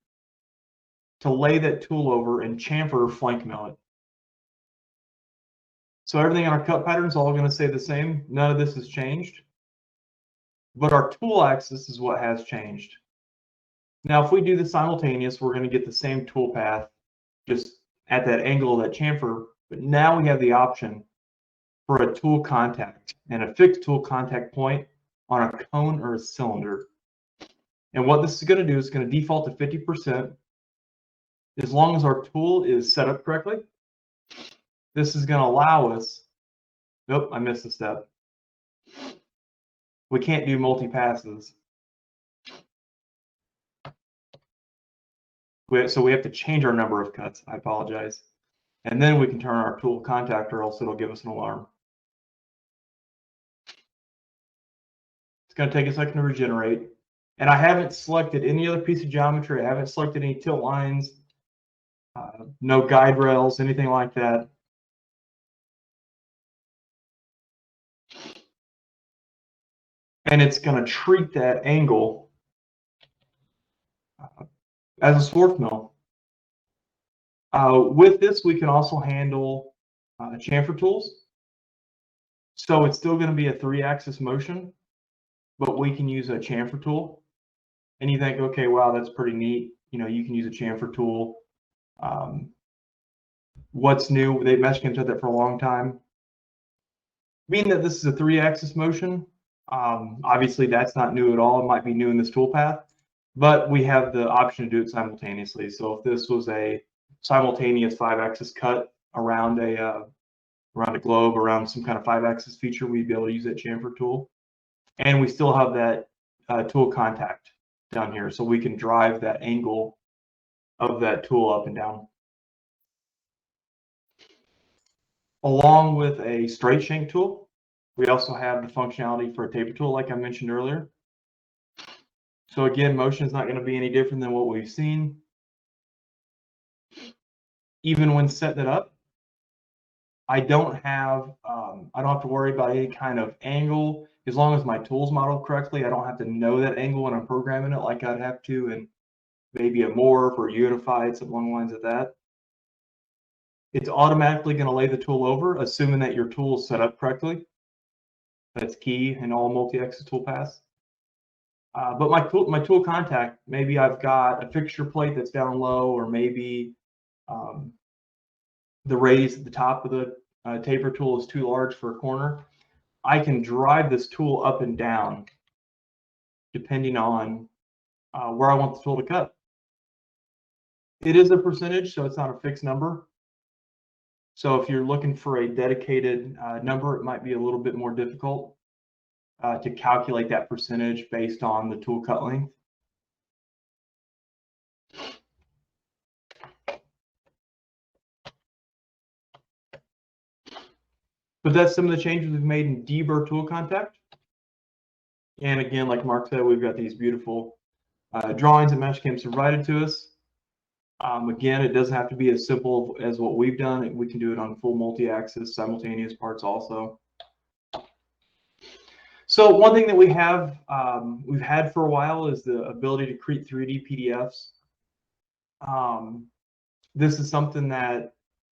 to lay that tool over and chamfer or flank mill it. So everything on our cut pattern is all going to stay the same. None of this has changed. But our tool axis is what has changed. Now, if we do the simultaneous, we're going to get the same tool path just at that angle of that chamfer. But now we have the option for a tool contact and a fixed tool contact point on a cone or a cylinder. And what this is going to do is going to default to 50%. As long as our tool is set up correctly, this is going to allow us, nope, I missed a step. We can't do multi-passes. So we have to change our number of cuts. I apologize. And then we can turn our tool contact, or else it'll give us an alarm. It's going to take a second to regenerate. And I haven't selected any other piece of geometry. I haven't selected any tilt lines, no guide rails, anything like that. And it's going to treat that angle as a swarf mill. With this, we can also handle chamfer tools. So it's still going to be a 3-axis motion, but we can use a chamfer tool. And you think, okay, wow, that's pretty neat. You know, you can use a chamfer tool. What's new? Mastercam's had that for a long time. Being that this is a 3-axis motion, obviously that's not new at all. It might be new in this toolpath, but we have the option to do it simultaneously. So if this was a simultaneous 5-axis cut around a globe, around some kind of 5-axis feature, we'd be able to use that chamfer tool. And we still have that tool contact down here, so we can drive that angle of that tool up and down. Along with a straight shank tool, we also have the functionality for a taper tool, like I mentioned earlier. So again, motion is not going to be any different than what we've seen. Even when setting it up, I don't have to worry about any kind of angle. As long as my tool's modeled correctly, I don't have to know that angle when I'm programming it like I'd have to in maybe a morph or unified, something along the lines of that. It's automatically going to lay the tool over, assuming that your tool is set up correctly. That's key in all multi-axis toolpaths. But my tool contact, maybe I've got a fixture plate that's down low, or maybe the radius at the top of the taper tool is too large for a corner. I can drive this tool up and down depending on where I want the tool to cut. It is a percentage, so it's not a fixed number. So if you're looking for a dedicated number, it might be a little bit more difficult to calculate that percentage based on the tool cut length. But that's some of the changes we've made in deburr tool contact. And again, like Mark said, we've got these beautiful drawings that Mastercam's provided to us. Again, it doesn't have to be as simple as what we've done. We can do it on full multi-axis simultaneous parts also. So one thing that we have, we've had for a while is the ability to create 3D PDFs. This is something that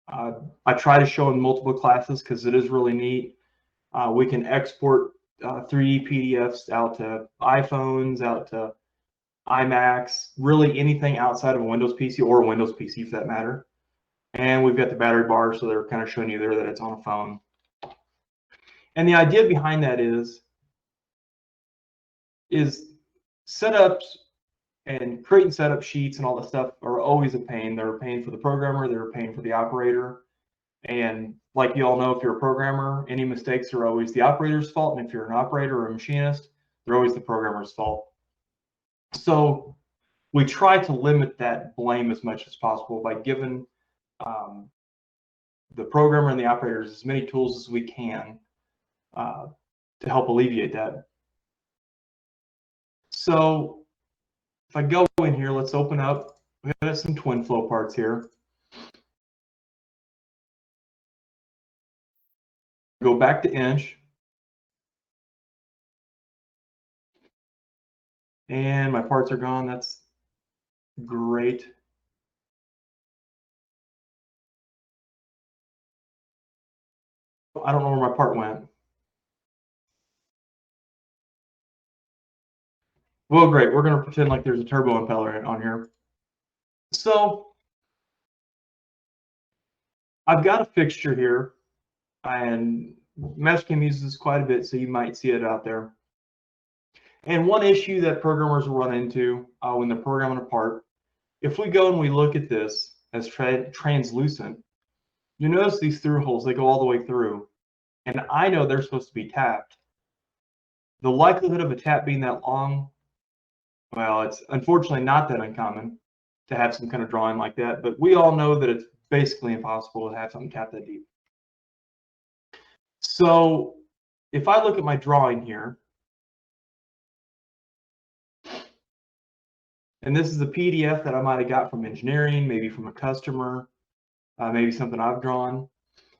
I try to show in multiple classes because it is really neat. We can export 3D PDFs out to iPhones, out to iMacs, really anything outside of a Windows PC or a Windows PC for that matter. And we've got the battery bar, so they're kind of showing you there that it's on a phone. And the idea behind that is setups and creating setup sheets and all that stuff are always a pain. They're a pain for the programmer, they're a pain for the operator. And like you all know, if you're a programmer, any mistakes are always the operator's fault. And if you're an operator or a machinist, they're always the programmer's fault. So we try to limit that blame as much as possible by giving the programmer and the operators as many tools as we can to help alleviate that. So if I go in here, let's open up. We have some twin flow parts here. Go back to inch. And my parts are gone. That's great. I don't know where my part went. Well, great. We're going to pretend like there's a turbo impeller on here. So I've got a fixture here, and Mastercam uses this quite a bit, so you might see it out there. And one issue that programmers will run into when they're programming a part, if we go and we look at this as translucent, you notice these through holes, they go all the way through. And I know they're supposed to be tapped. The likelihood of a tap being that long, well, it's unfortunately not that uncommon to have some kind of drawing like that, but we all know that it's basically impossible to have something tap that deep. So if I look at my drawing here, and this is a PDF that I might have got from engineering, maybe from a customer, maybe something I've drawn.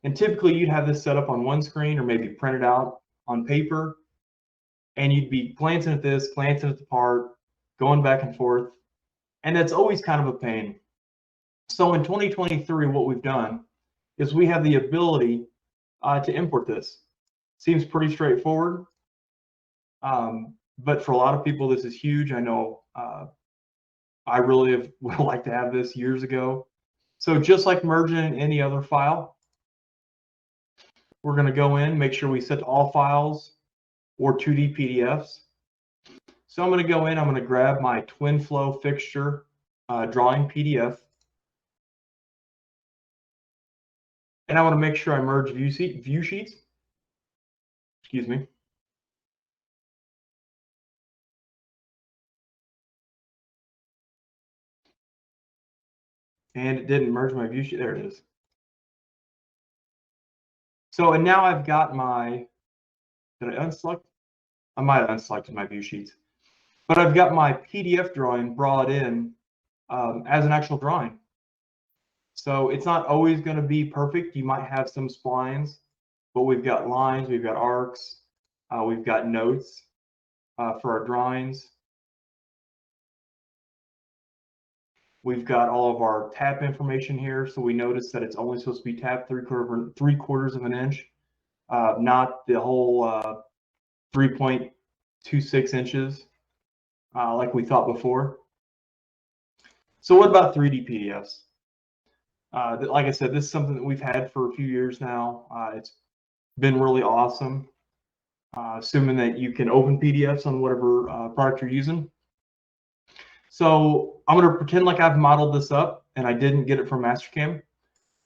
And typically you'd have this set up on one screen or maybe printed out on paper. And you'd be glancing at this, glancing at the part, going back and forth. And that's always kind of a pain. So in 2023, what we've done is we have the ability to import this. Seems pretty straightforward. But for a lot of people, this is huge. I know I really would like to have this years ago. So just like merging in any other file, we're going to go in, make sure we set to all files or 2D PDFs. So I'm going to go in, I'm going to grab my twin flow fixture drawing PDF. And I want to make sure I merge view sheets. Excuse me. And it didn't merge my view sheet. There it is. So, and now I've got my, did I unselect? I might have unselected my view sheets. But I've got my PDF drawing brought in as an actual drawing. So it's not always going to be perfect. You might have some splines, but we've got lines, we've got arcs, we've got notes for our drawings. We've got all of our tap information here. So we notice that it's only supposed to be tapped 3/4 of an inch, not the whole 3.26 inches like we thought before. So what about 3D PDFs? Like I said, this is something that we've had for a few years now. It's been really awesome, assuming that you can open PDFs on whatever product you're using. So I'm going to pretend like I've modeled this up and I didn't get it from Mastercam,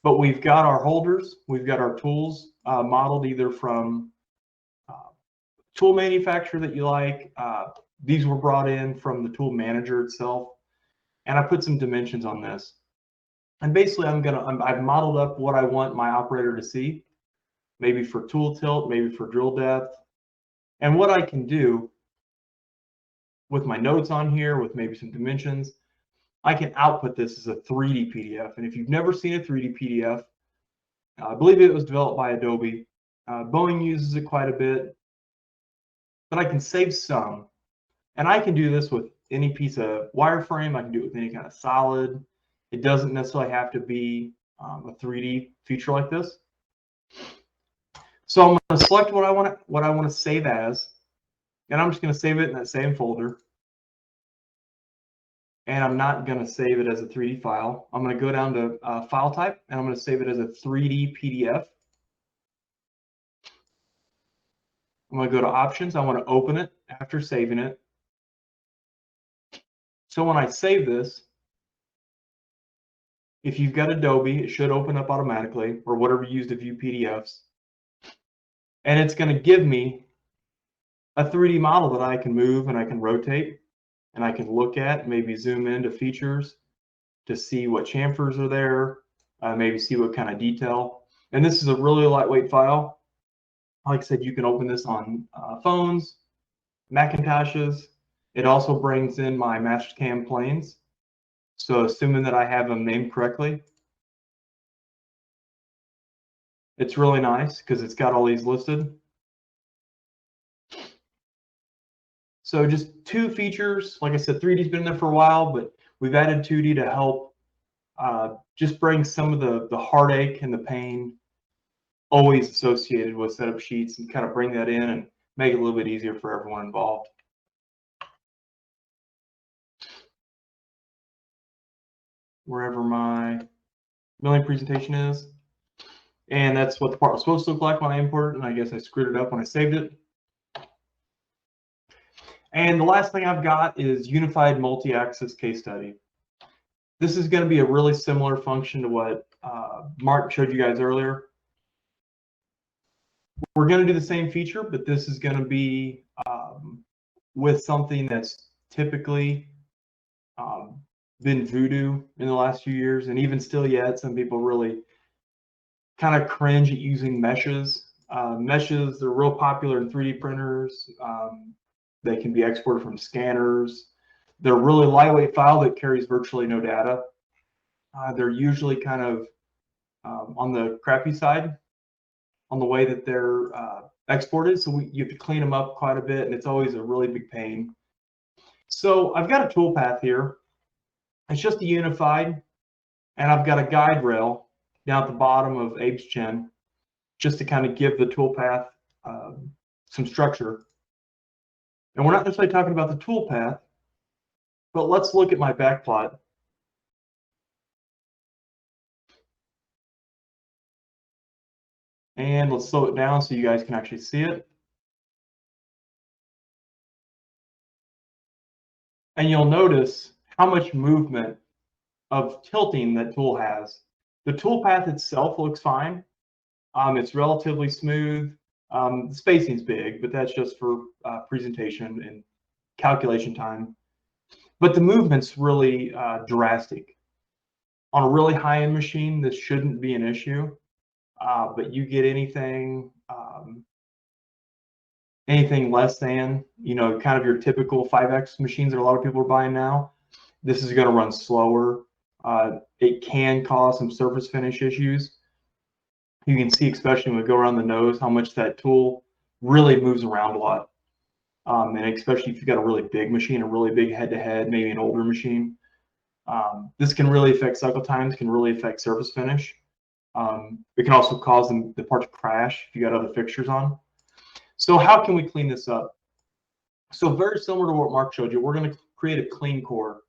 but we've got our holders, we've got our tools modeled either from tool manufacturer that you like. These were brought in from the tool manager itself, and I put some dimensions on this. And basically I've modeled up what I want my operator to see, maybe for tool tilt, maybe for drill depth. And what I can do with my notes on here, with maybe some dimensions, I can output this as a 3D PDF. And if you've never seen a 3D PDF, I believe it was developed by Adobe. Boeing uses it quite a bit, but I can save some. And I can do this with any piece of wireframe. I can do it with any kind of solid. It doesn't necessarily have to be a 3D feature like this. So I'm going to select what I want to save as, and I'm just going to save it in that same folder. And I'm not going to save it as a 3D file. I'm going to go down to file type, and I'm going to save it as a 3D PDF. I'm going to go to options. I want to open it after saving it. So when I save this, if you've got Adobe, it should open up automatically, or whatever you use to view PDFs. And it's going to give me a 3D model that I can move and I can rotate and I can look at, maybe zoom into features to see what chamfers are there, maybe see what kind of detail. And this is a really lightweight file. Like I said, you can open this on phones, Macintoshes. It also brings in my Mastercam planes. So assuming that I have them named correctly, it's really nice because it's got all these listed. So just two features. Like I said, 3D's been there for a while, but we've added 2D to help just bring some of the heartache and the pain always associated with setup sheets and kind of bring that in and make it a little bit easier for everyone involved. Wherever my milling presentation is. And that's what the part was supposed to look like when I imported it, and I guess I screwed it up when I saved it. And the last thing I've got is unified multi-axis case study. This is going to be a really similar function to what Mark showed you guys earlier. We're going to do the same feature, but this is going to be with something that's typically been voodoo in the last few years, and even still yet, some people really kind of cringe at using meshes. Meshes, they're real popular in 3D printers. They can be exported from scanners. They're a really lightweight file that carries virtually no data. They're usually kind of on the crappy side on the way that they're exported. So you have to clean them up quite a bit, and it's always a really big pain. So I've got a toolpath here. It's just a unified, and I've got a guide rail down at the bottom of Abe's chin, just to kind of give the toolpath some structure. And we're not necessarily talking about the toolpath, but let's look at my backplot. And let's slow it down so you guys can actually see it. And you'll notice how much movement of tilting that tool has. The toolpath itself looks fine. It's relatively smooth. The spacing's big, but that's just for presentation and calculation time. But the movement's really drastic. On a really high-end machine, this shouldn't be an issue. But you get anything less than, kind of your typical 5X machines that a lot of people are buying now, this is going to run slower. It can cause some surface finish issues. You can see, especially when we go around the nose, how much that tool really moves around a lot. And especially if you've got a really big machine, a really big head-to-head, maybe an older machine. This can really affect cycle times, can really affect surface finish. It can also cause the part to crash if you got other fixtures on. So how can we clean this up? So very similar to what Mark showed you, we're going to create a clean core.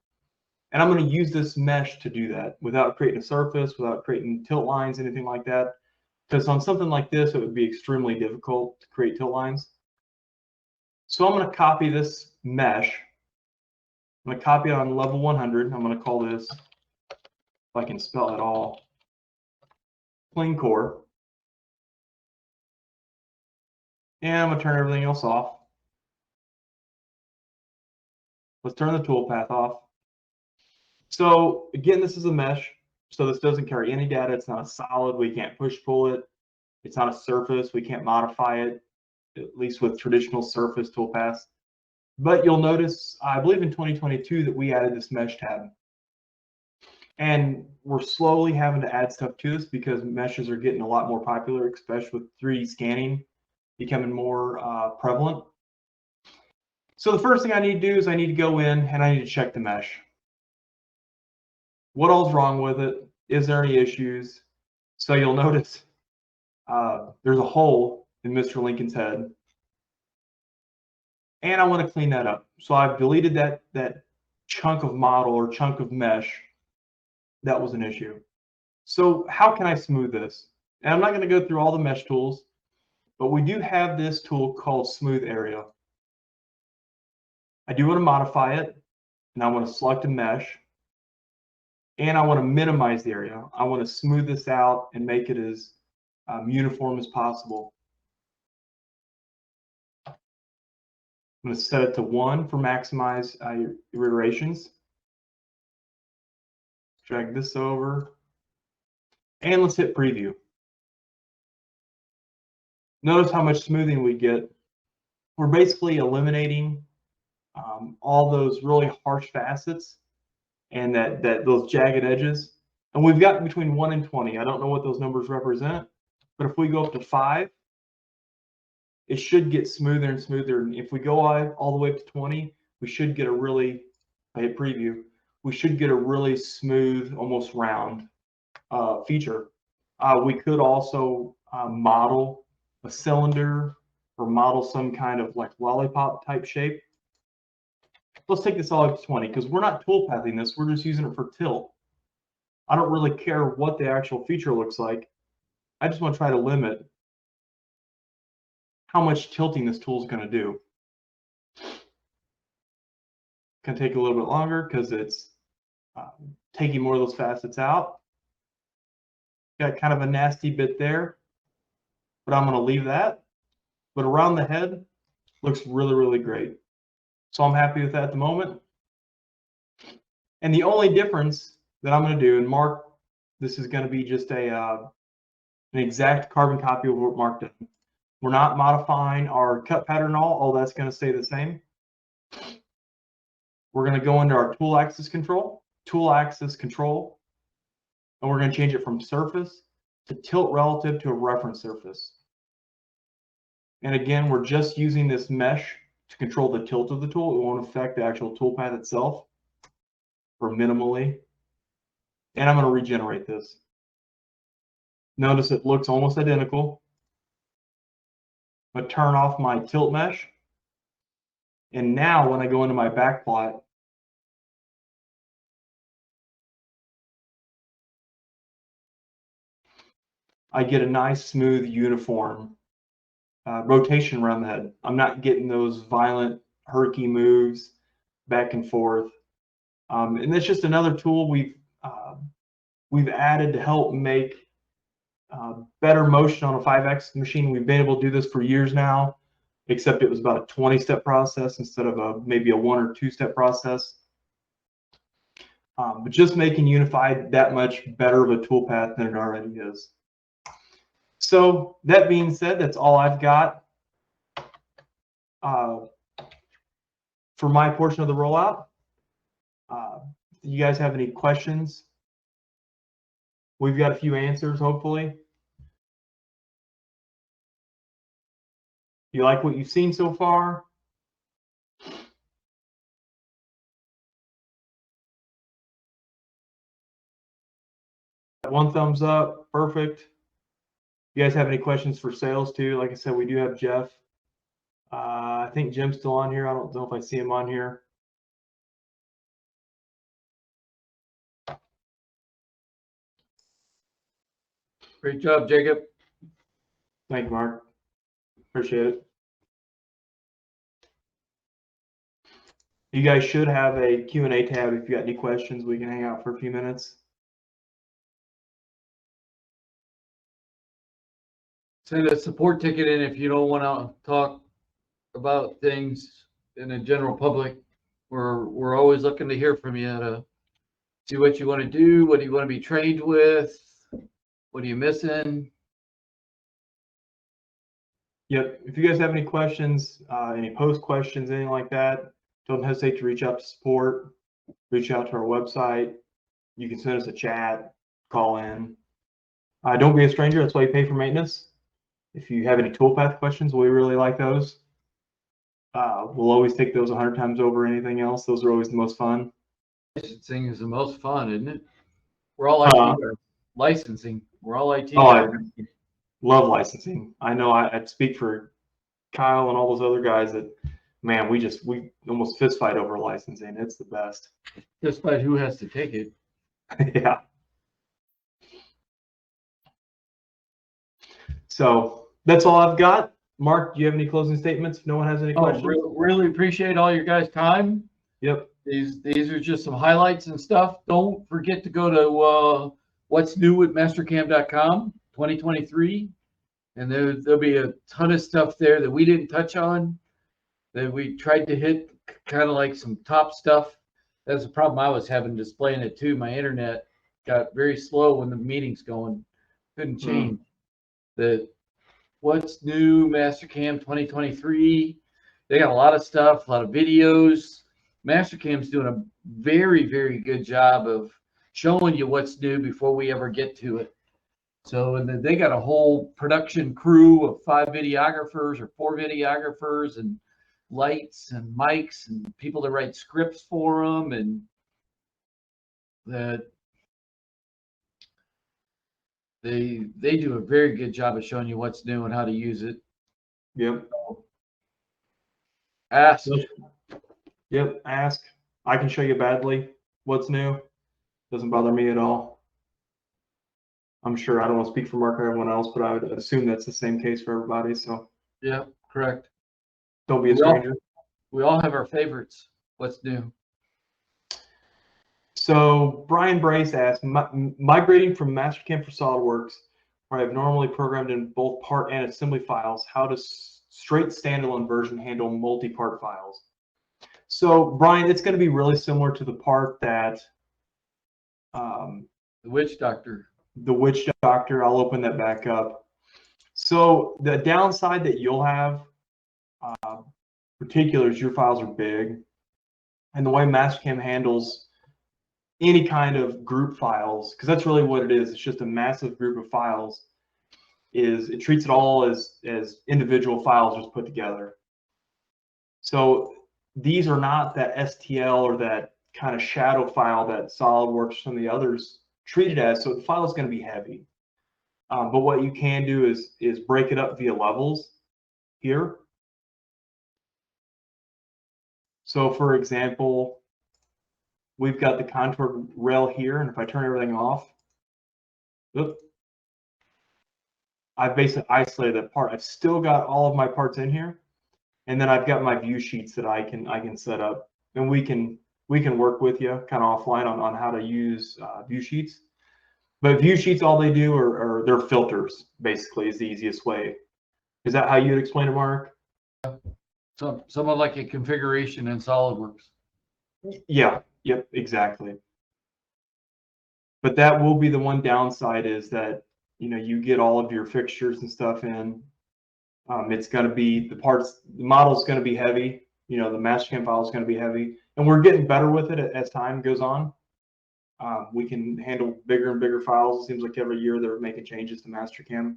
And I'm going to use this mesh to do that without creating a surface, without creating tilt lines, anything like that. Because on something like this, it would be extremely difficult to create tilt lines. So I'm going to copy this mesh. I'm going to copy it on level 100. I'm going to call this, if I can spell it all, clean core. And I'm going to turn everything else off. Let's turn the toolpath off. So again, this is a mesh. So this doesn't carry any data. It's not a solid. We can't push pull it. It's not a surface. We can't modify it, at least with traditional surface toolpaths. But you'll notice, I believe in 2022, that we added this mesh tab. And we're slowly having to add stuff to this because meshes are getting a lot more popular, especially with 3D scanning becoming more prevalent. So the first thing I need to do is I need to go in and I need to check the mesh. What all's wrong with it? Is there any issues? So you'll notice there's a hole in Mr. Lincoln's head. And I want to clean that up. So I've deleted that chunk of model or chunk of mesh that was an issue. So how can I smooth this? And I'm not going to go through all the mesh tools, but we do have this tool called Smooth Area. I do want to modify it, and I want to select a mesh, and I want to minimize the area. I want to smooth this out and make it as uniform as possible. I'm going to set it to 1 for maximize iterations. Drag this over, and let's hit preview. Notice how much smoothing we get. We're basically eliminating all those really harsh facets and those jagged edges. And we've got between 1 and 20. I don't know what those numbers represent, but if we go up to 5, it should get smoother and smoother. And if we go all the way up to 20, we should get a really, I hit preview, we should get a really smooth, almost round feature. We could also model a cylinder or model some kind of like lollipop type shape. Let's take this all up to 20 because we're not toolpathing this, we're just using it for tilt. I don't really care what the actual feature looks like. I just want to try to limit how much tilting this tool is going to do. It's going to take a little bit longer because it's taking more of those facets out. Got kind of a nasty bit there, but I'm going to leave that. But around the head, looks really, really great. So I'm happy with that at the moment. And the only difference that I'm going to do, and Mark, this is going to be just an exact carbon copy of what Mark did. We're not modifying our cut pattern at all that's going to stay the same. We're going to go into our tool axis control, and we're going to change it from surface to tilt relative to a reference surface. And again, we're just using this mesh to control the tilt of the tool. It won't affect the actual toolpath itself, or minimally. And I'm going to regenerate this. Notice it looks almost identical. I'm going to turn off my tilt mesh. And now when I go into my back plot, I get a nice, smooth, uniform rotation around the head. I'm not getting those violent, herky moves back and forth. And that's just another tool we've added to help make better motion on a 5X machine. We've been able to do this for years now, except it was about a 20-step process instead of maybe a 1 or 2-step process. But just making Unified that much better of a toolpath than it already is. So that being said, that's all I've got for my portion of the rollout. You guys have any questions? We've got a few answers, hopefully. You like what you've seen so far? One thumbs up. Perfect. You guys have any questions for sales too? Like I said, we do have Jeff. I think Jim's still on here. I don't know if I see him on here. Great job, Jacob. Thank you, Mark. Appreciate it. You guys should have a Q&A tab. If you got any questions, we can hang out for a few minutes. Send a support ticket in if you don't want to talk about things in the general public. We're always looking to hear from you to see what you want to do, what do you want to be trained with, what are you missing. Yep. If you guys have any questions, any post questions, anything like that, don't hesitate to reach out to support, reach out to our website. You can send us a chat, call in. Don't be a stranger. That's why you pay for maintenance. If you have any toolpath questions, we really like those. We'll always take those 100 times over anything else. Those are always the most fun. Licensing is the most fun, isn't it? We're all IT guys. Licensing. We're all IT guys. I love licensing. I know I speak for Kyle and all those other guys that, man, we almost fist fight over licensing. It's the best. Just by who has to take it. Yeah. So that's all I've got. Mark, do you have any closing statements? If no one has any questions. Really appreciate all your guys' time. Yep. These are just some highlights and stuff. Don't forget to go to what's new with Mastercam.com 2023, and there'll be a ton of stuff there that we didn't touch on, that we tried to hit, kind of like some top stuff. That's the problem I was having displaying it too. My internet got very slow when the meeting's going. Couldn't change. The what's new Mastercam 2023. They got a lot of stuff, a lot of videos. Mastercam's doing a very, very good job of showing you what's new before we ever get to it. So, and then they got a whole production crew of 5 videographers or 4 videographers and lights and mics and people to write scripts for them, and that they do a very good job of showing you what's new and how to use it. Yep. So, ask. Yep. Ask. I can show you badly what's new. Doesn't bother me at all. I'm sure I don't want to speak for Mark or everyone else, but I would assume that's the same case for everybody. So yeah, correct. Don't be a stranger. We all have our favorites. What's new? So Brian Brace asked, migrating from Mastercam for SolidWorks, where I have normally programmed in both part and assembly files, how does straight standalone version handle multi-part files? So Brian, it's going to be really similar to the part that The Witch Doctor. The Witch Doctor. I'll open that back up. So the downside that you'll have, particularly, is your files are big, and the way Mastercam handles any kind of group files, because that's really what it is. It's just a massive group of files. It treats it all as individual files just put together. So these are not that STL or that kind of shadow file that SolidWorks or some of the others treat it as. So the file is going to be heavy. But what you can do is break it up via levels here. So for example, we've got the contour rail here, and if I turn everything off, I've basically isolated that part. I've still got all of my parts in here, and then I've got my view sheets that I can set up, and we can work with you kind of offline on how to use view sheets. But view sheets, all they do are they're filters, basically, is the easiest way. Is that how you'd explain it, Mark? Somewhat like a configuration in SolidWorks. Yeah. Yep. Exactly. But that will be the one downside, is that you get all of your fixtures and stuff in. It's going to be the model's going to be heavy. The Mastercam file is going to be heavy, and we're getting better with it as time goes on. We can handle bigger and bigger files. It seems like every year they're making changes to Mastercam.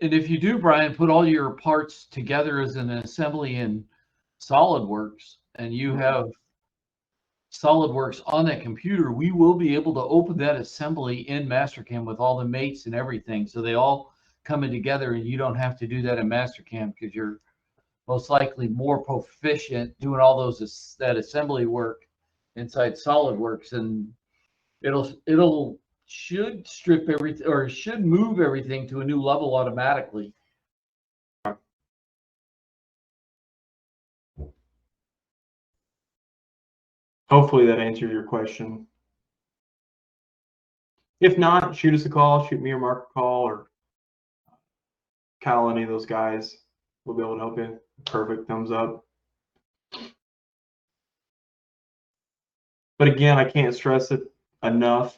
And if you do, Brian, put all your parts together as an assembly in SolidWorks, and you have SolidWorks on that computer, we will be able to open that assembly in Mastercam with all the mates and everything. So they all coming together, and you don't have to do that in Mastercam because you're most likely more proficient doing all that assembly work inside SolidWorks, and it'll should strip everything or should move everything to a new level automatically. Hopefully that answered your question. If not, shoot us a call, shoot me or Mark a call, or Kyle, any of those guys. We'll be able to help you. Perfect, thumbs up. But again, I can't stress it enough.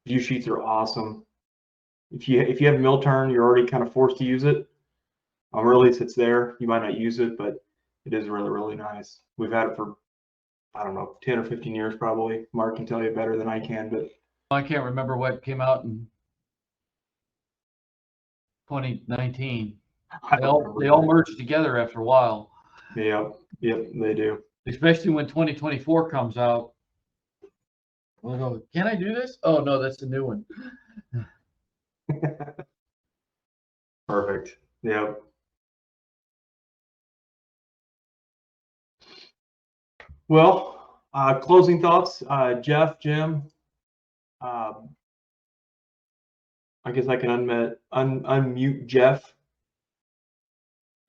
View sheets are awesome. If you have mill turn, you're already kind of forced to use it. Or at least it's there. You might not use it, but it is really, really nice. We've had it for, I don't know, 10 or 15 years probably. Mark can tell you better than I can, but I can't remember what came out in 2019. They all merged together after a while. Yep, they do. Especially when 2024 comes out. We'll go, can I do this? Oh no, that's the new one. Perfect. Yep. Well, closing thoughts, Jeff, Jim. I guess I can unmute Jeff.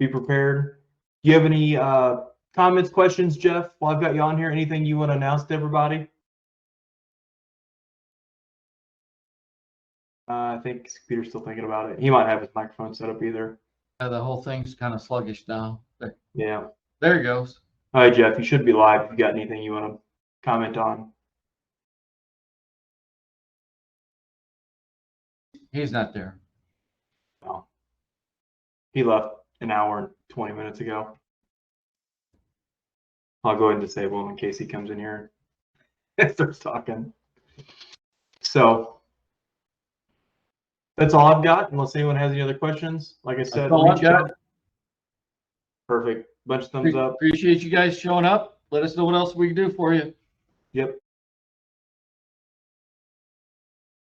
Be prepared. Do you have any comments, questions, Jeff? While I've got you on here, anything you want to announce to everybody? I think Peter's still thinking about it. He might have his microphone set up either. The whole thing's kind of sluggish now. Yeah. There he goes. All right, Jeff, you should be live if you got anything you want to comment on. He's not there. No. He left an hour and 20 minutes ago. I'll go ahead and disable him in case he comes in here and starts talking. So that's all I've got, unless anyone has any other questions. Like I said, reach out. Perfect. Bunch of thumbs up. Appreciate you guys showing up. Let us know what else we can do for you. Yep.